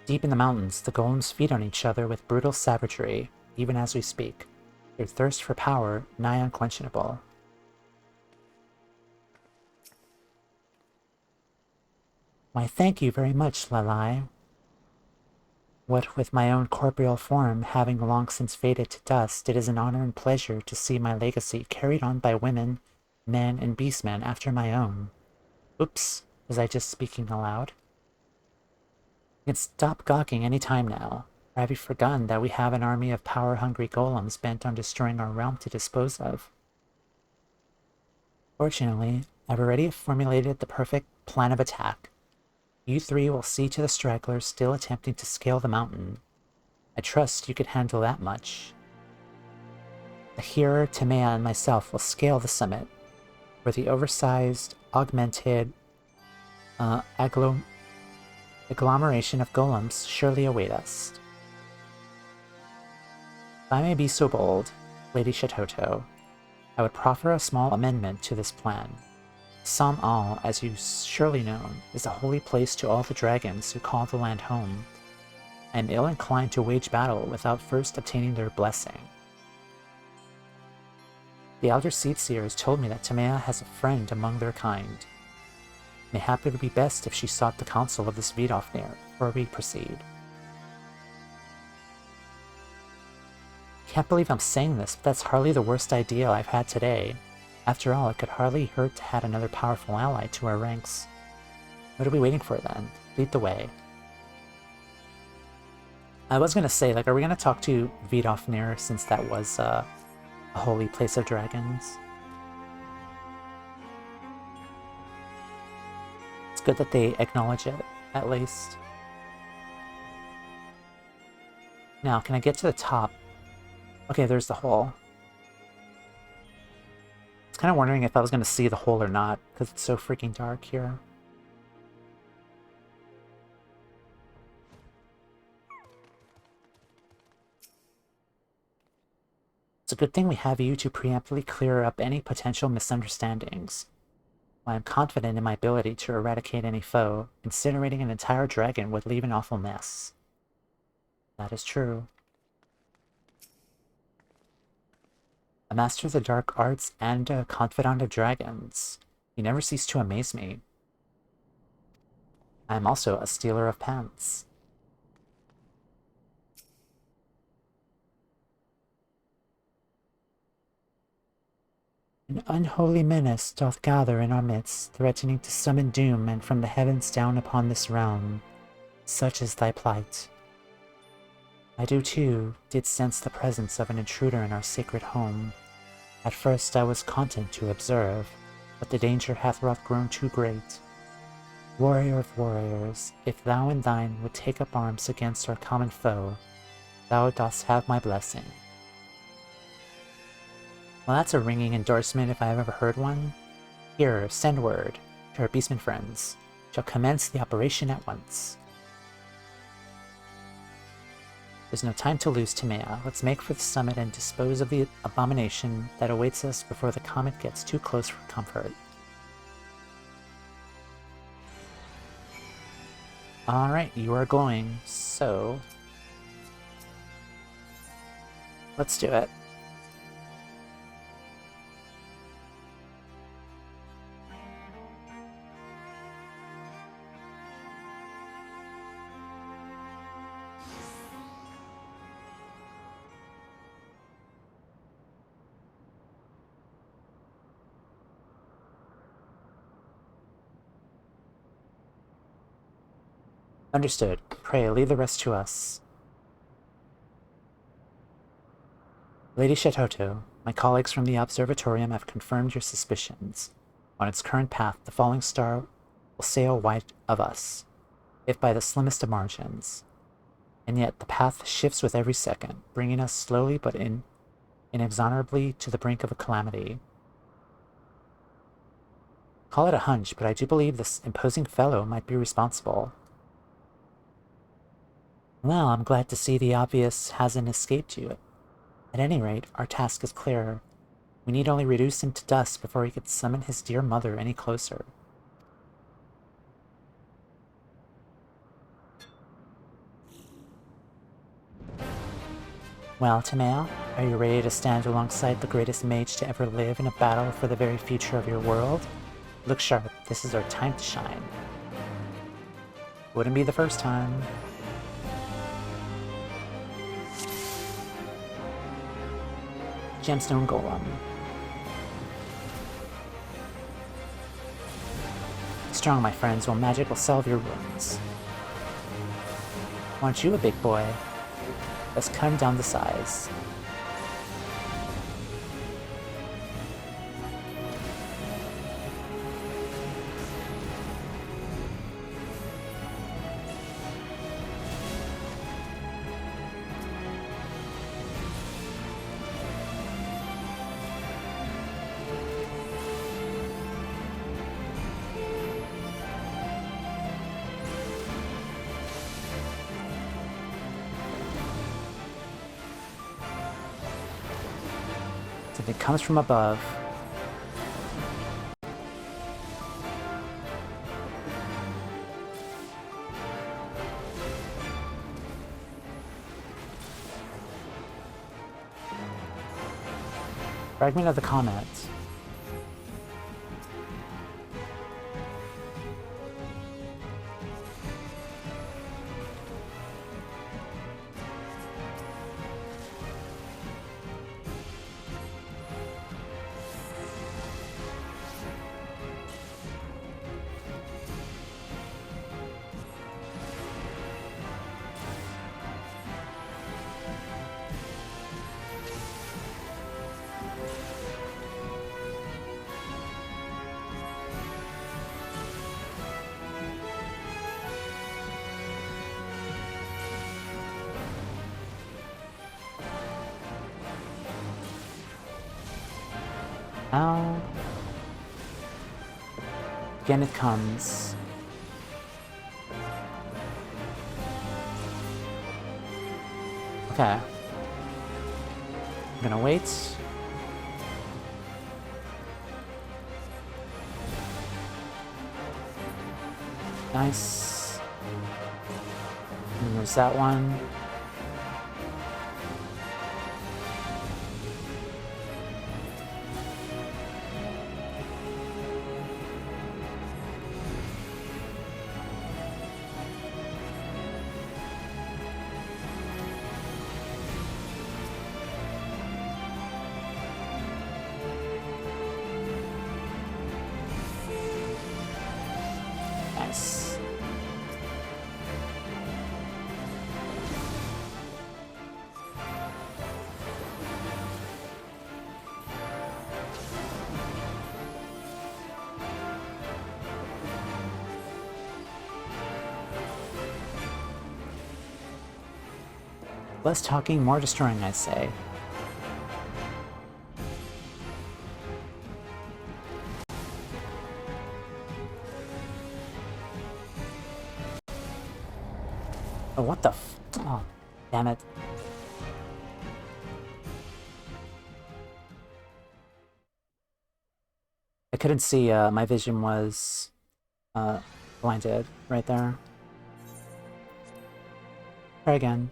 Deep in the mountains, the golems feed on each other with brutal savagery, even as we speak. Their thirst for power, nigh unquenchable. Why, thank you very much, Lilai. What with my own corporeal form having long since faded to dust, it is an honor and pleasure to see my legacy carried on by women, men, and beastmen after my own. Oops, was I just speaking aloud? You can stop gawking any time now. Or have you forgotten that we have an army of power-hungry golems bent on destroying our realm to dispose of? Fortunately, I've already formulated the perfect plan of attack. You three will see to the stragglers still attempting to scale the mountain. I trust you could handle that much. The hero, Toumeya, and myself will scale the summit, where the oversized, augmented agglomeration of golems surely await us. If I may be so bold, Lady Shatotto, I would proffer a small amendment to this plan. Som Al, as you surely know, is a holy place to all the dragons who call the land home. I am ill-inclined to wage battle without first obtaining their blessing. The Elder Seedseers told me that Toumeya has a friend among their kind. Mayhap it would be best if she sought the counsel of this Vidofnir before we proceed. Can't believe I'm saying this, but that's hardly the worst idea I've had today. After all, it could hardly hurt to add another powerful ally to our ranks. What are we waiting for then? Lead the way. I was gonna say, like, are we gonna talk to Vidofnir since that was a holy place of dragons? It's good that they acknowledge it, at least. Now, can I get to the top? Okay, there's the hole. I was kind of wondering if I was going to see the hole or not, because it's so freaking dark here. It's a good thing we have you to preemptively clear up any potential misunderstandings. While I'm confident in my ability to eradicate any foe, incinerating an entire dragon would leave an awful mess. That is true. A master of the dark arts and a confidant of dragons. You never cease to amaze me. I am also a stealer of pants. An unholy menace doth gather in our midst, threatening to summon doom and from the heavens down upon this realm. Such is thy plight. I did sense the presence of an intruder in our sacred home. At first I was content to observe, but the danger hath grown too great. Warrior of warriors, if thou and thine would take up arms against our common foe, thou dost have my blessing. Well, that's a ringing endorsement if I have ever heard one. Here, send word to our beastmen friends. Shall commence the operation at once. There's no time to lose, Toumeya. Let's make for the summit and dispose of the abomination that awaits us before the comet gets too close for comfort. Alright, you are glowing, so... let's do it. Understood. Pray, leave the rest to us. Lady Shatotto, my colleagues from the Observatorium have confirmed your suspicions. On its current path, the falling star will sail wide of us, if by the slimmest of margins. And yet the path shifts with every second, bringing us slowly but inexorably to the brink of a calamity. Call it a hunch, but I do believe this imposing fellow might be responsible. Well, I'm glad to see the obvious hasn't escaped you. At any rate, our task is clear. We need only reduce him to dust before he could summon his dear mother any closer. Well, Toumeya, are you ready to stand alongside the greatest mage to ever live in a battle for the very future of your world? Look sharp, this is our time to shine. Wouldn't be the first time. Gemstone Golem. Strong, my friends, while magic will solve your wounds. Aren't you a big boy? Let's cut him down to size. If it comes from above. Fragment of the comet. Now, again it comes. Okay. I'm gonna wait. Nice. And there's that one. Nice. Less talking, more destroying, I say. Oh, what the f- oh, damn it. I couldn't see, my vision was, blinded right there. Try again.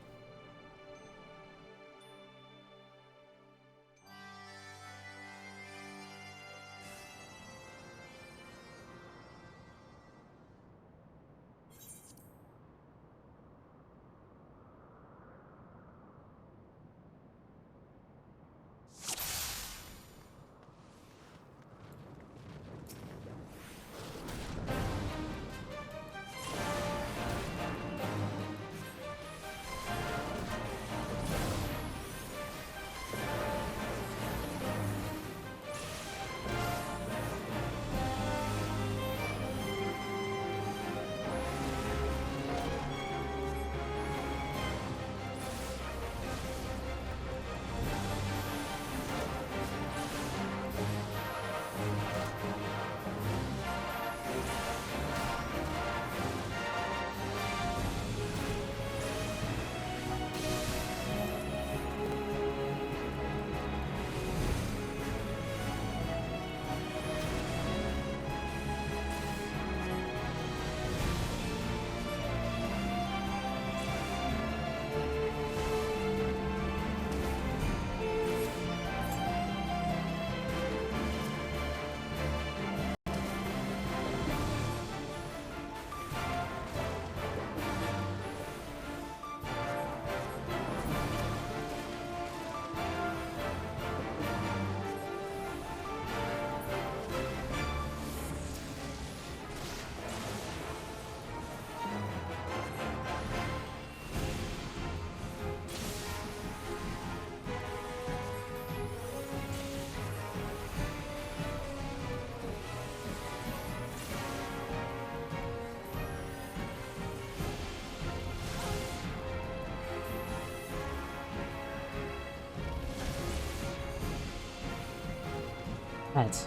Right.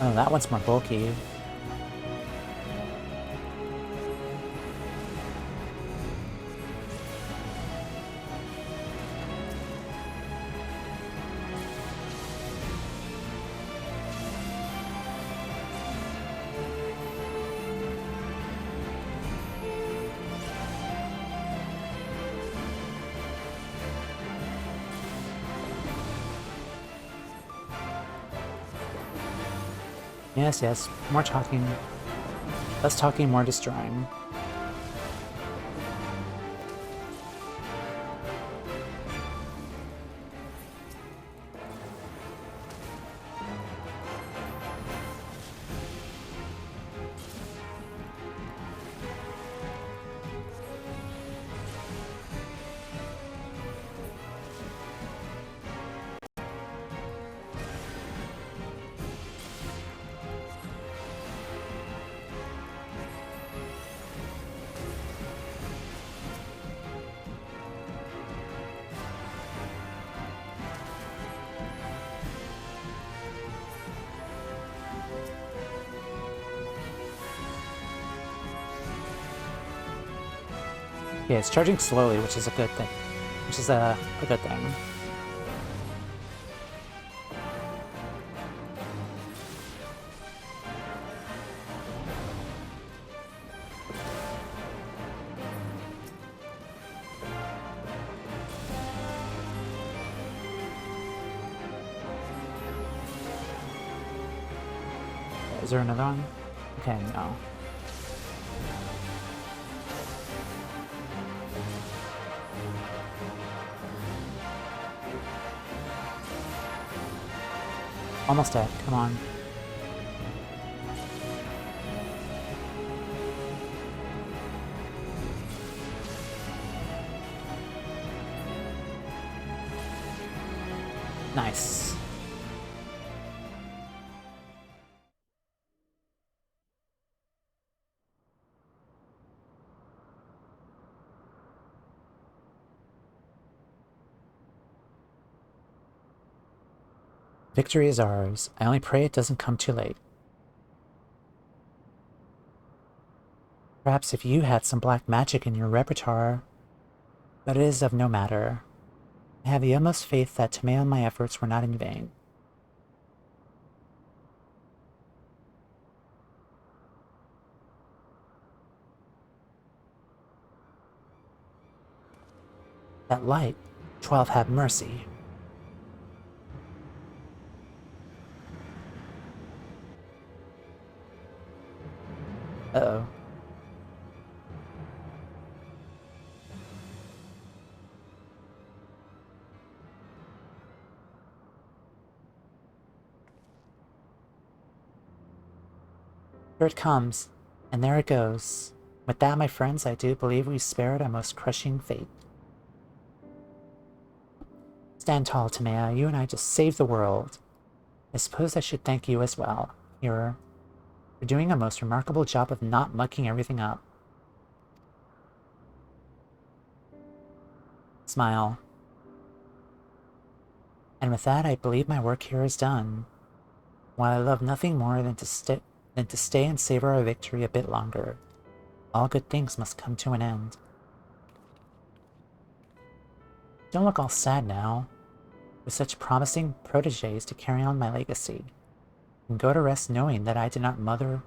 Oh, that one's more bulky. Yes, yes. More talking. Less talking, more destroying. Yeah, it's charging slowly, which is a good thing. Which is a good thing. Is there another one? Okay, no. Almost dead, come on. Nice. Victory is ours. I only pray it doesn't come too late. Perhaps if you had some black magic in your repertoire, but it is of no matter. I have the utmost faith that Toumeya and my efforts were not in vain. That light, 12 have mercy. Uh-oh. Here it comes, and there it goes. With that, my friends, I do believe we spared a most crushing fate. Stand tall, Toumeya. You and I just saved the world. I suppose I should thank you as well, Hero. You're doing a most remarkable job of not mucking everything up. Smile. And with that, I believe my work here is done. While I love nothing more than to stay and savor our victory a bit longer, all good things must come to an end. Don't look all sad now. With such promising protégés to carry on my legacy, and go to rest knowing that I did not mother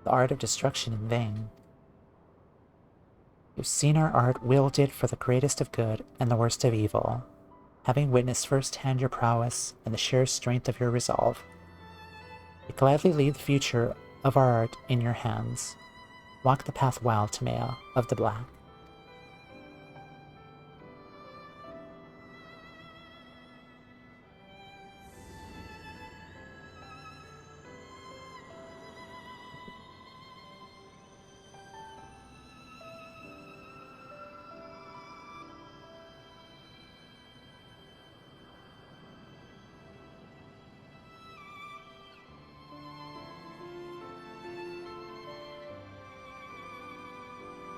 the art of destruction in vain. You've seen our art wielded for the greatest of good and the worst of evil, having witnessed firsthand your prowess and the sheer strength of your resolve. I gladly leave the future of our art in your hands. Walk the path well, Toumeya of the Black.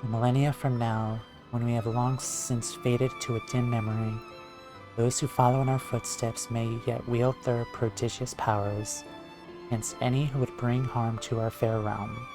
A millennia from now, when we have long since faded to a dim memory, those who follow in our footsteps may yet wield their prodigious powers, against any who would bring harm to our fair realm.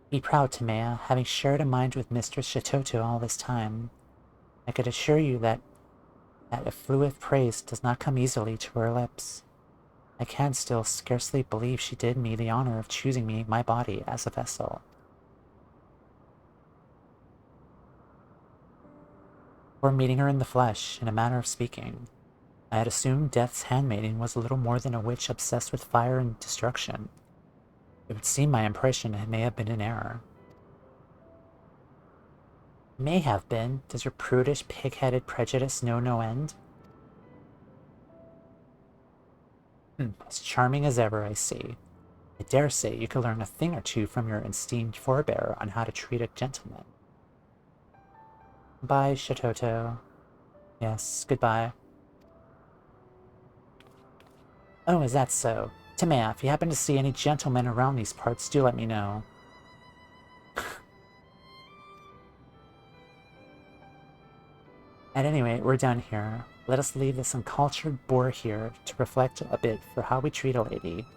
Be proud, Toumeya, having shared a mind with Mistress Shatotto all this time. I could assure you that effluent praise does not come easily to her lips. I can still scarcely believe she did me the honor of choosing me, my body, as a vessel. Or meeting her in the flesh, in a manner of speaking. I had assumed Death's handmaiden was little more than a witch obsessed with fire and destruction. It would seem my impression may have been an error. May have been. Does your prudish, pig-headed prejudice know no end? As charming as ever, I see. I dare say you could learn a thing or two from your esteemed forebear on how to treat a gentleman. Bye, Shatotto. Yes, goodbye. Oh, is that so? Toumeya, if you happen to see any gentlemen around these parts, do let me know. At any rate, we're done here. Let us leave this uncultured boor here to reflect a bit for how we treat a lady.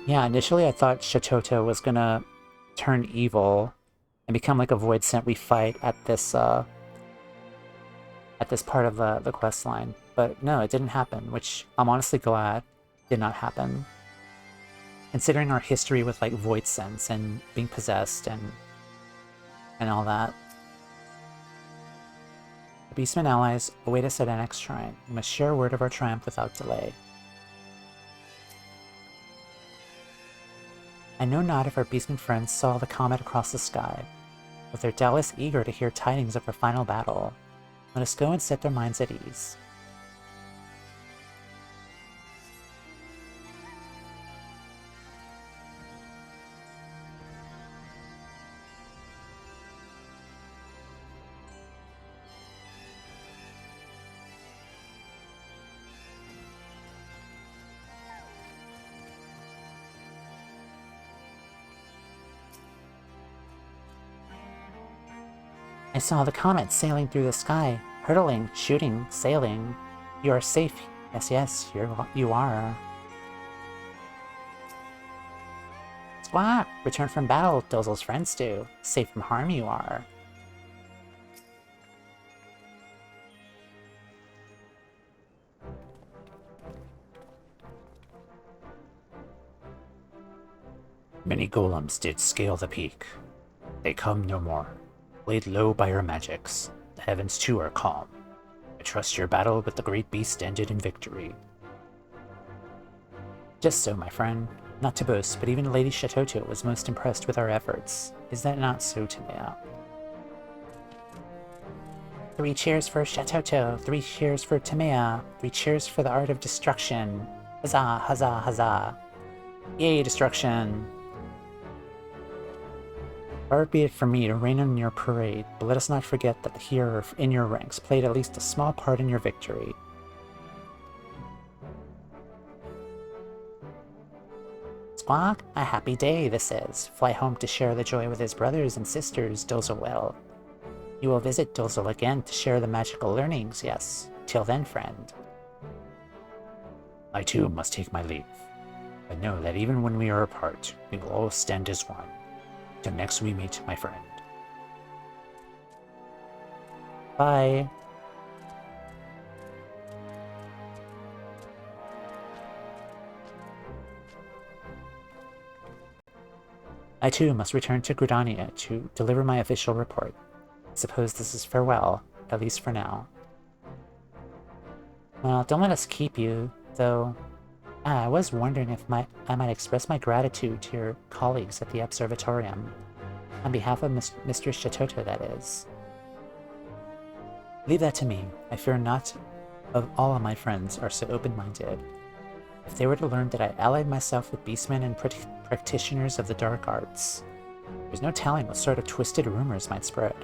Yeah, initially I thought Shatotto was gonna turn evil and become like a void scent we fight at this part of the quest line. But no, it didn't happen, which I'm honestly glad did not happen. Considering our history with like void sense and being possessed and all that. The Beastmen allies await us at our next shrine. We must share word of our triumph without delay. I know not if our Beastmen friends saw the comet across the sky, but they're doubtless eager to hear tidings of our final battle. Let us go and set their minds at ease. I saw the comet sailing through the sky, hurtling, shooting, sailing. You are safe. Yes, yes, you are. Squawk! Return from battle, Dozel's friends do. Safe from harm you are. Many golems did scale the peak. They come no more. Laid low by your magics, the heavens too are calm. I trust your battle with the great beast ended in victory. Just so, my friend. Not to boast, but even Lady Shatotto was most impressed with our efforts. Is that not so, Toumeya? 3 cheers for Shatotto, 3 cheers for Toumeya, 3 cheers for the art of destruction. Huzzah, huzzah, huzzah. Yay, destruction! Far be it from me to rain on your parade, but let us not forget that the hero in your ranks played at least a small part in your victory. Squawk, a happy day this is. Fly home to share the joy with his brothers and sisters, Dozel will. You will visit Dozel again to share the magical learnings, yes. Till then, friend. I too must take my leave. But know that even when we are apart, we will all stand as one. Till next we meet, my friend. Bye. I too must return to Gridania to deliver my official report. I suppose this is farewell, at least for now. Well, don't let us keep you, though. I was wondering if I might express my gratitude to your colleagues at the Observatorium. On behalf of Mistress Shatotto, that is. Leave that to me. I fear not of all of my friends are so open-minded. If they were to learn that I allied myself with beastmen and practitioners of the dark arts, there's no telling what sort of twisted rumors might spread.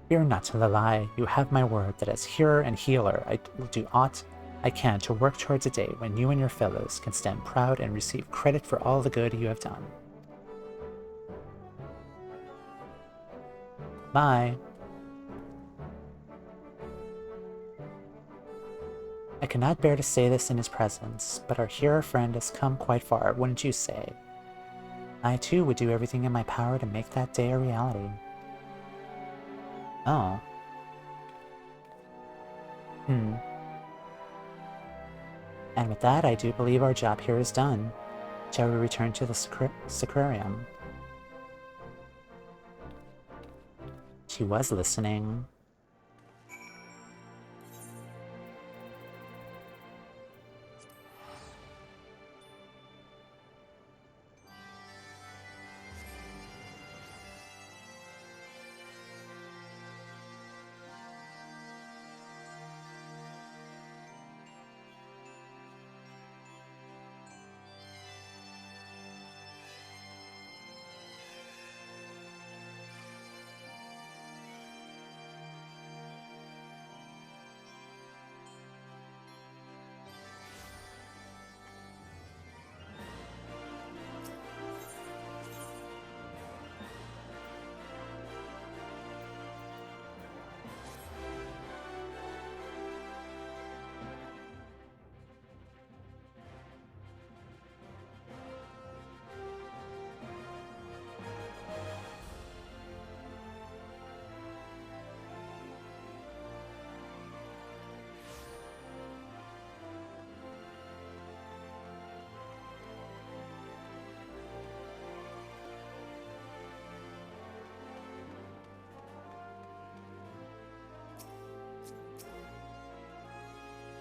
Fear not to lie. You have my word that as hearer and healer, I will do aught I can to work towards a day when you and your fellows can stand proud and receive credit for all the good you have done. Bye. I cannot bear to say this in his presence, but our hero friend has come quite far, wouldn't you say? I too would do everything in my power to make that day a reality. Oh. And with that, I do believe our job here is done. Shall we return to the sacrarium? She was listening.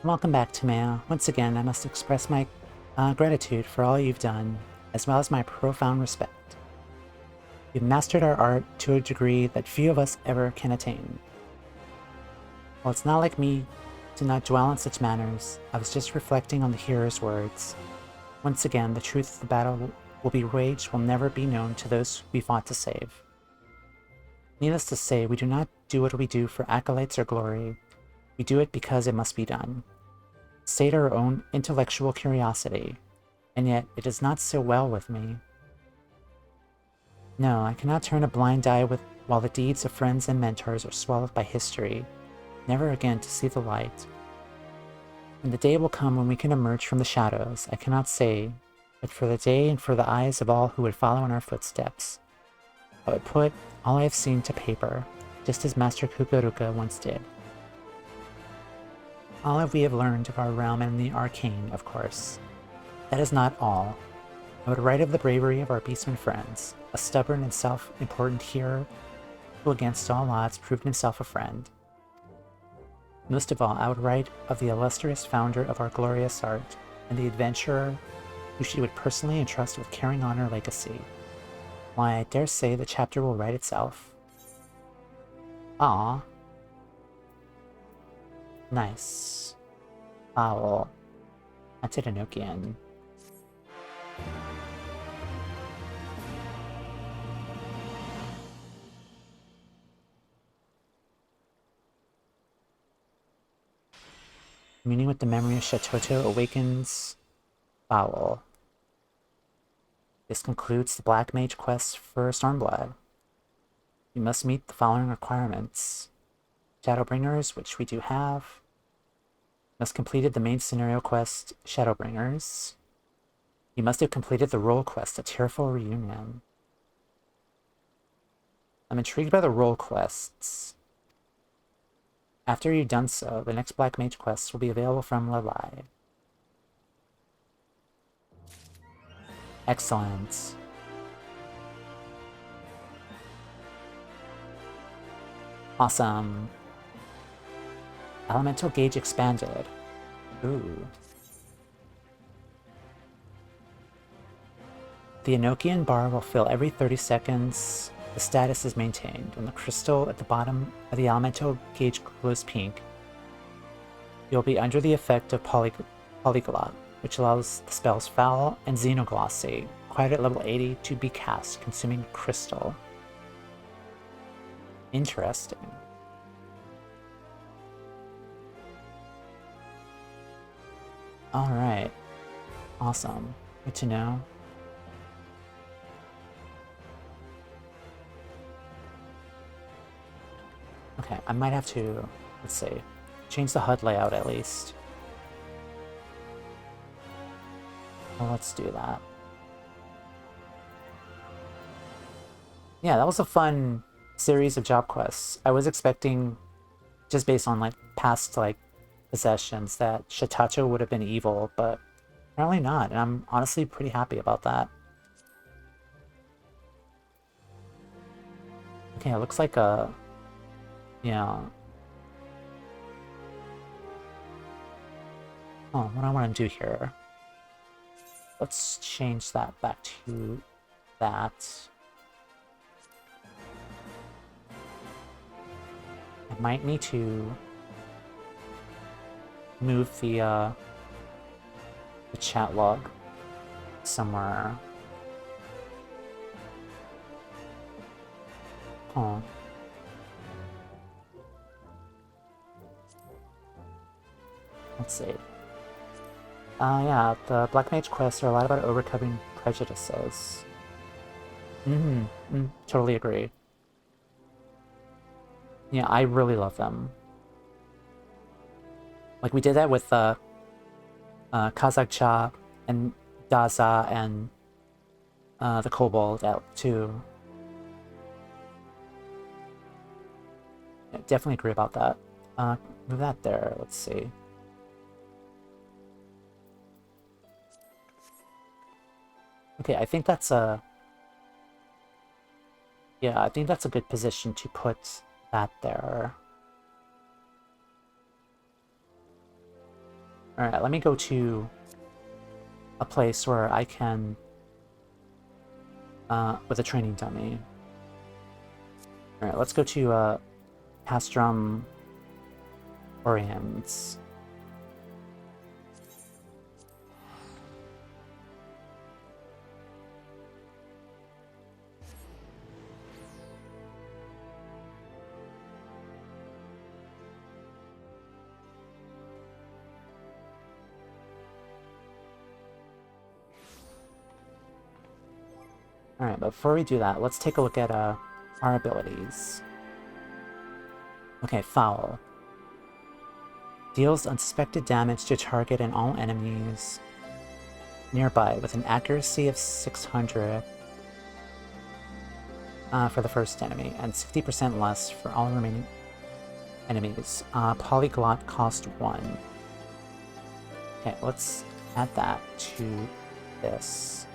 Welcome back, Toumeya. Once again, I must express my gratitude for all you've done, as well as my profound respect. You've mastered our art to a degree that few of us ever can attain. While it's not like me to not dwell on such matters, I was just reflecting on the hero's words. Once again, the truth of the battle will be waged will never be known to those we fought to save. Needless to say, we do not do what we do for accolades or glory. We do it because it must be done. Sate our own intellectual curiosity, and yet it does not sit well with me. No, I cannot turn a blind eye while the deeds of friends and mentors are swallowed by history, never again to see the light. And the day will come when we can emerge from the shadows, I cannot say, but for the day and for the eyes of all who would follow in our footsteps, I would put all I have seen to paper, just as Master Kukuruka once did. All that we have learned of our realm and the arcane, of course. That is not all. I would write of the bravery of our beastmen friends, a stubborn and self-important hero who against all odds proved himself a friend. Most of all, I would write of the illustrious founder of our glorious art, and the adventurer who she would personally entrust with carrying on her legacy. Why, I dare say the chapter will write itself. Ah. Nice. Foul. Antidenokian. Communing with the memory of Shatotto awakens Foul. This concludes the Black Mage quest for Stormblood. You must meet the following requirements. Shadowbringers, which we do have. Must completed the main scenario quest, Shadowbringers. You must have completed the role quest, A Tearful Reunion. I'm intrigued by the role quests. After you've done so, the next Black Mage quest will be available from Lalai. Excellent. Awesome. Elemental gauge expanded. Ooh. The Enochian bar will fill every 30 seconds The status is maintained. When the crystal at the bottom of the elemental gauge glows pink, you'll be under the effect of Polyglot, which allows the spells Foul and Xenoglossy, required at level 80 to be cast, consuming crystal. Interesting. Alright. Awesome. Good to know. Okay, I might have to, let's see, change the HUD layout at least. Well, let's do that. Yeah, that was a fun series of job quests. I was expecting, just based on like past like possessions, that Shatotto would have been evil, but apparently not, and I'm honestly pretty happy about that. Okay, it looks like a... yeah. Oh, what do I want to do here? Let's change that back to that. I might need to move the chat log somewhere. Oh. Let's see. Yeah, the Black Mage quests are a lot about overcoming prejudices. Totally agree. Yeah, I really love them. Like, we did that with Kazakh and Daza and the Kobold out too. Yeah, definitely agree about that. Move that there, let's see. Okay, I think that's a... yeah, I think that's a good position to put that there. Alright, let me go to a place where I can... with a training dummy. Alright, let's go to Pastrum Oriens. Alright, but before we do that, let's take a look at our abilities. Okay, Foul. Deals unsuspected damage to target and all enemies nearby with an accuracy of 600 for the first enemy, and 60% less for all remaining enemies. Polyglot cost 1. Okay, let's add that to this.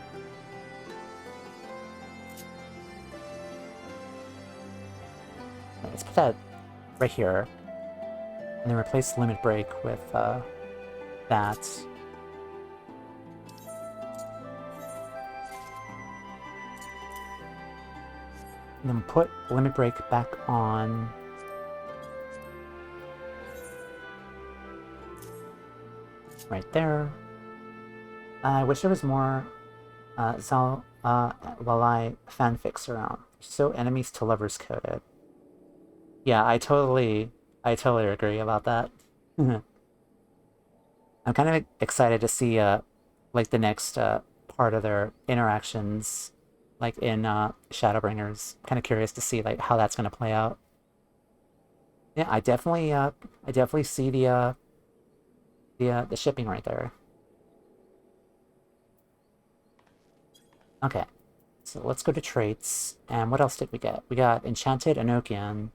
Let's put that right here, and then replace Limit Break with that. And then put Limit Break back on. Right there. I wish there was more Walai fanfics around. So enemies to lovers coded. Yeah, I totally agree about that. I'm kind of excited to see like the next part of their interactions, like in Shadowbringers. Kind of curious to see like how that's going to play out. Yeah, I definitely see the shipping right there. Okay, so let's go to traits. And what else did we get? We got Enchanted Enochian.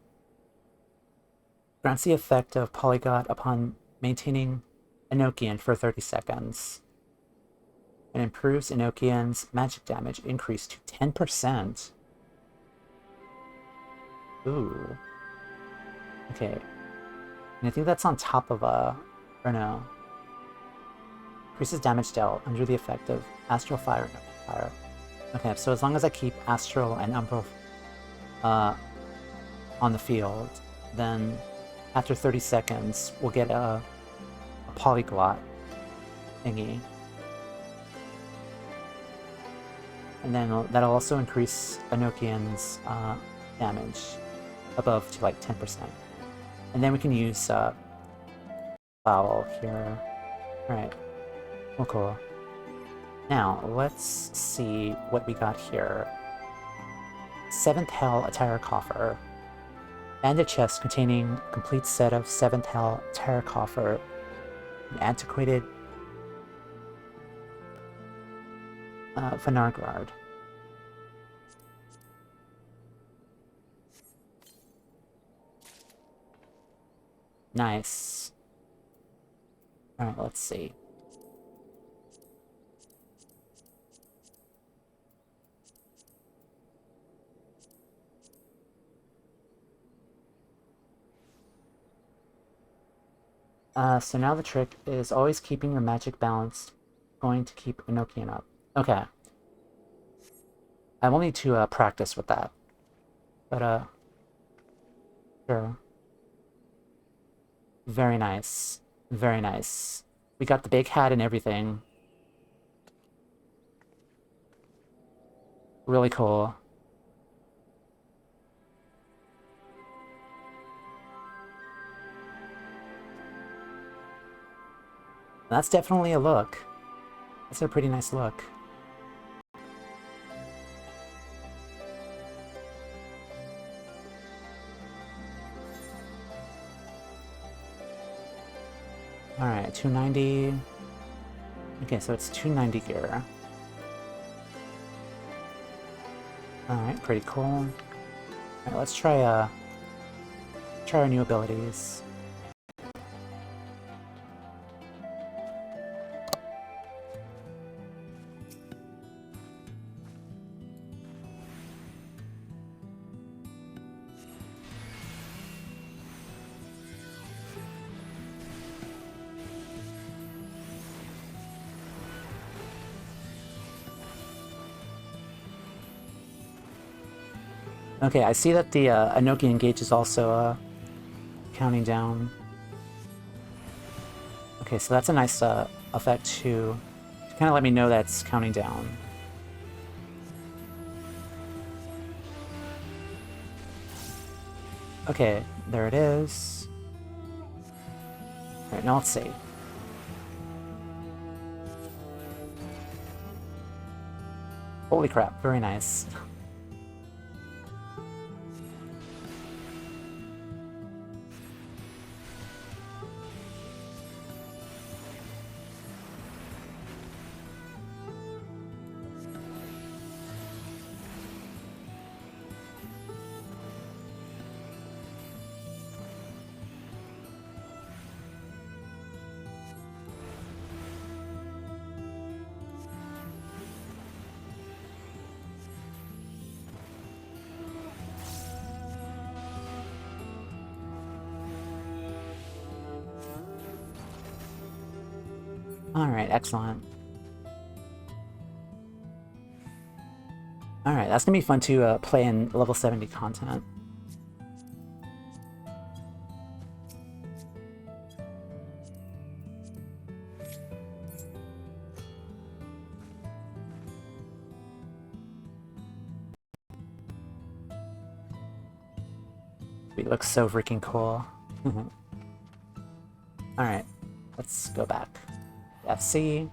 Grants the effect of Polyglot upon maintaining Enochian for 30 seconds. And improves Enochian's magic damage increase to 10%. Ooh. Okay. And I think that's on top of or no. Increases damage dealt under the effect of Astral Fire and Umbral Fire. Okay, so as long as I keep Astral and Umbral on the field. Then after 30 seconds, we'll get a polyglot thingy. And then that'll also increase Enochian's damage above to like 10%. And then we can use Foul here. Alright. Well, cool. Now, let's see what we got here. 7th Hell Attire Coffer. Banded chest containing a complete set of 7th Hell Attire Coffer. An antiquated Vanargard. Nice. Alright, let's see. So now the trick is always keeping your magic balanced. Going to keep Enochian up. Okay. I will need to practice with that. But, sure. Very nice. Very nice. We got the big hat and everything. Really cool. That's definitely a look. That's a pretty nice look. Alright, 290. Okay, so it's 290 gear. Alright, pretty cool. Alright, let's try our new abilities. Okay, I see that the Enochian gauge is also counting down. Okay, so that's a nice effect to kind of let me know that it's counting down. Okay, there it is. Alright, now let's see. Holy crap, very nice. Alright, excellent. Alright, that's gonna be fun to play in level 70 content. It looks so freaking cool. Alright, let's go back. FC.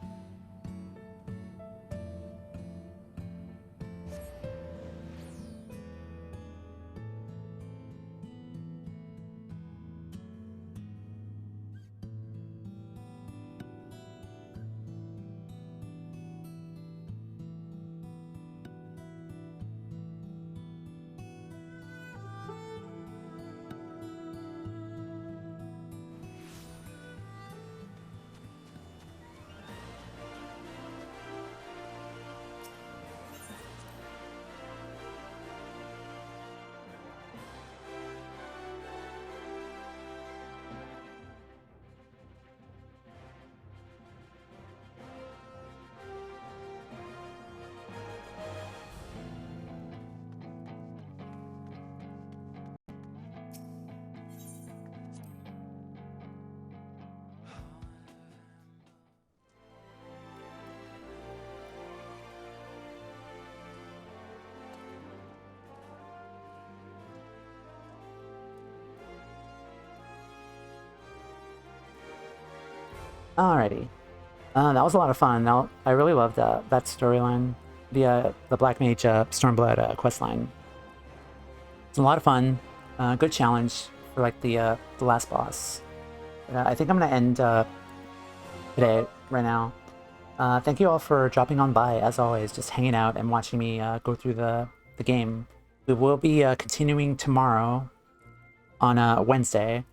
Alrighty. That was a lot of fun. I really loved that storyline, the Black Mage Stormblood questline. It's a lot of fun. Good challenge for like the last boss. I think I'm gonna end today right now. Thank you all for dropping on by, as always, just hanging out and watching me go through the game. We will be continuing tomorrow on Wednesday,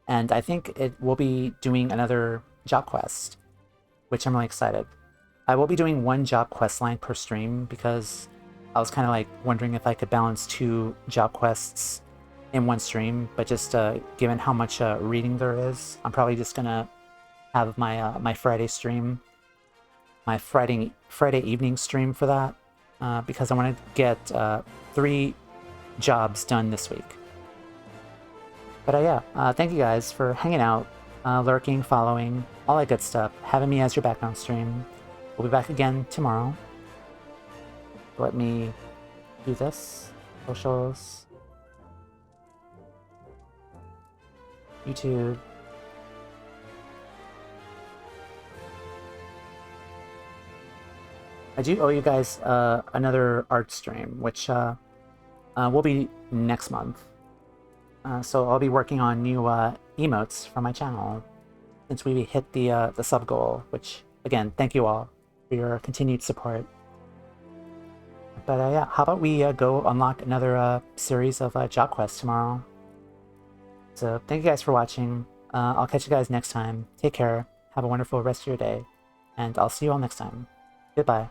and I think it will be doing another job quest, which I'm really excited. I will be doing one job quest line per stream because I was kind of like wondering if I could balance 2 job quests in one stream, but just given how much reading there is, I'm probably just gonna have my my Friday stream, my Friday evening stream for that, because I want to get 3 jobs done this week. But yeah, thank you guys for hanging out, lurking, following, all that good stuff, having me as your background stream. We'll be back again tomorrow. Let me do this. Socials. YouTube. I do owe you guys another art stream, which will be next month. So I'll be working on new emotes for my channel since we hit the sub goal, which, again, thank you all for your continued support. But yeah, how about we go unlock another series of job quests tomorrow. So thank you guys for watching. I'll catch you guys next time. Take care. Have a wonderful rest of your day. And I'll see you all next time. Goodbye.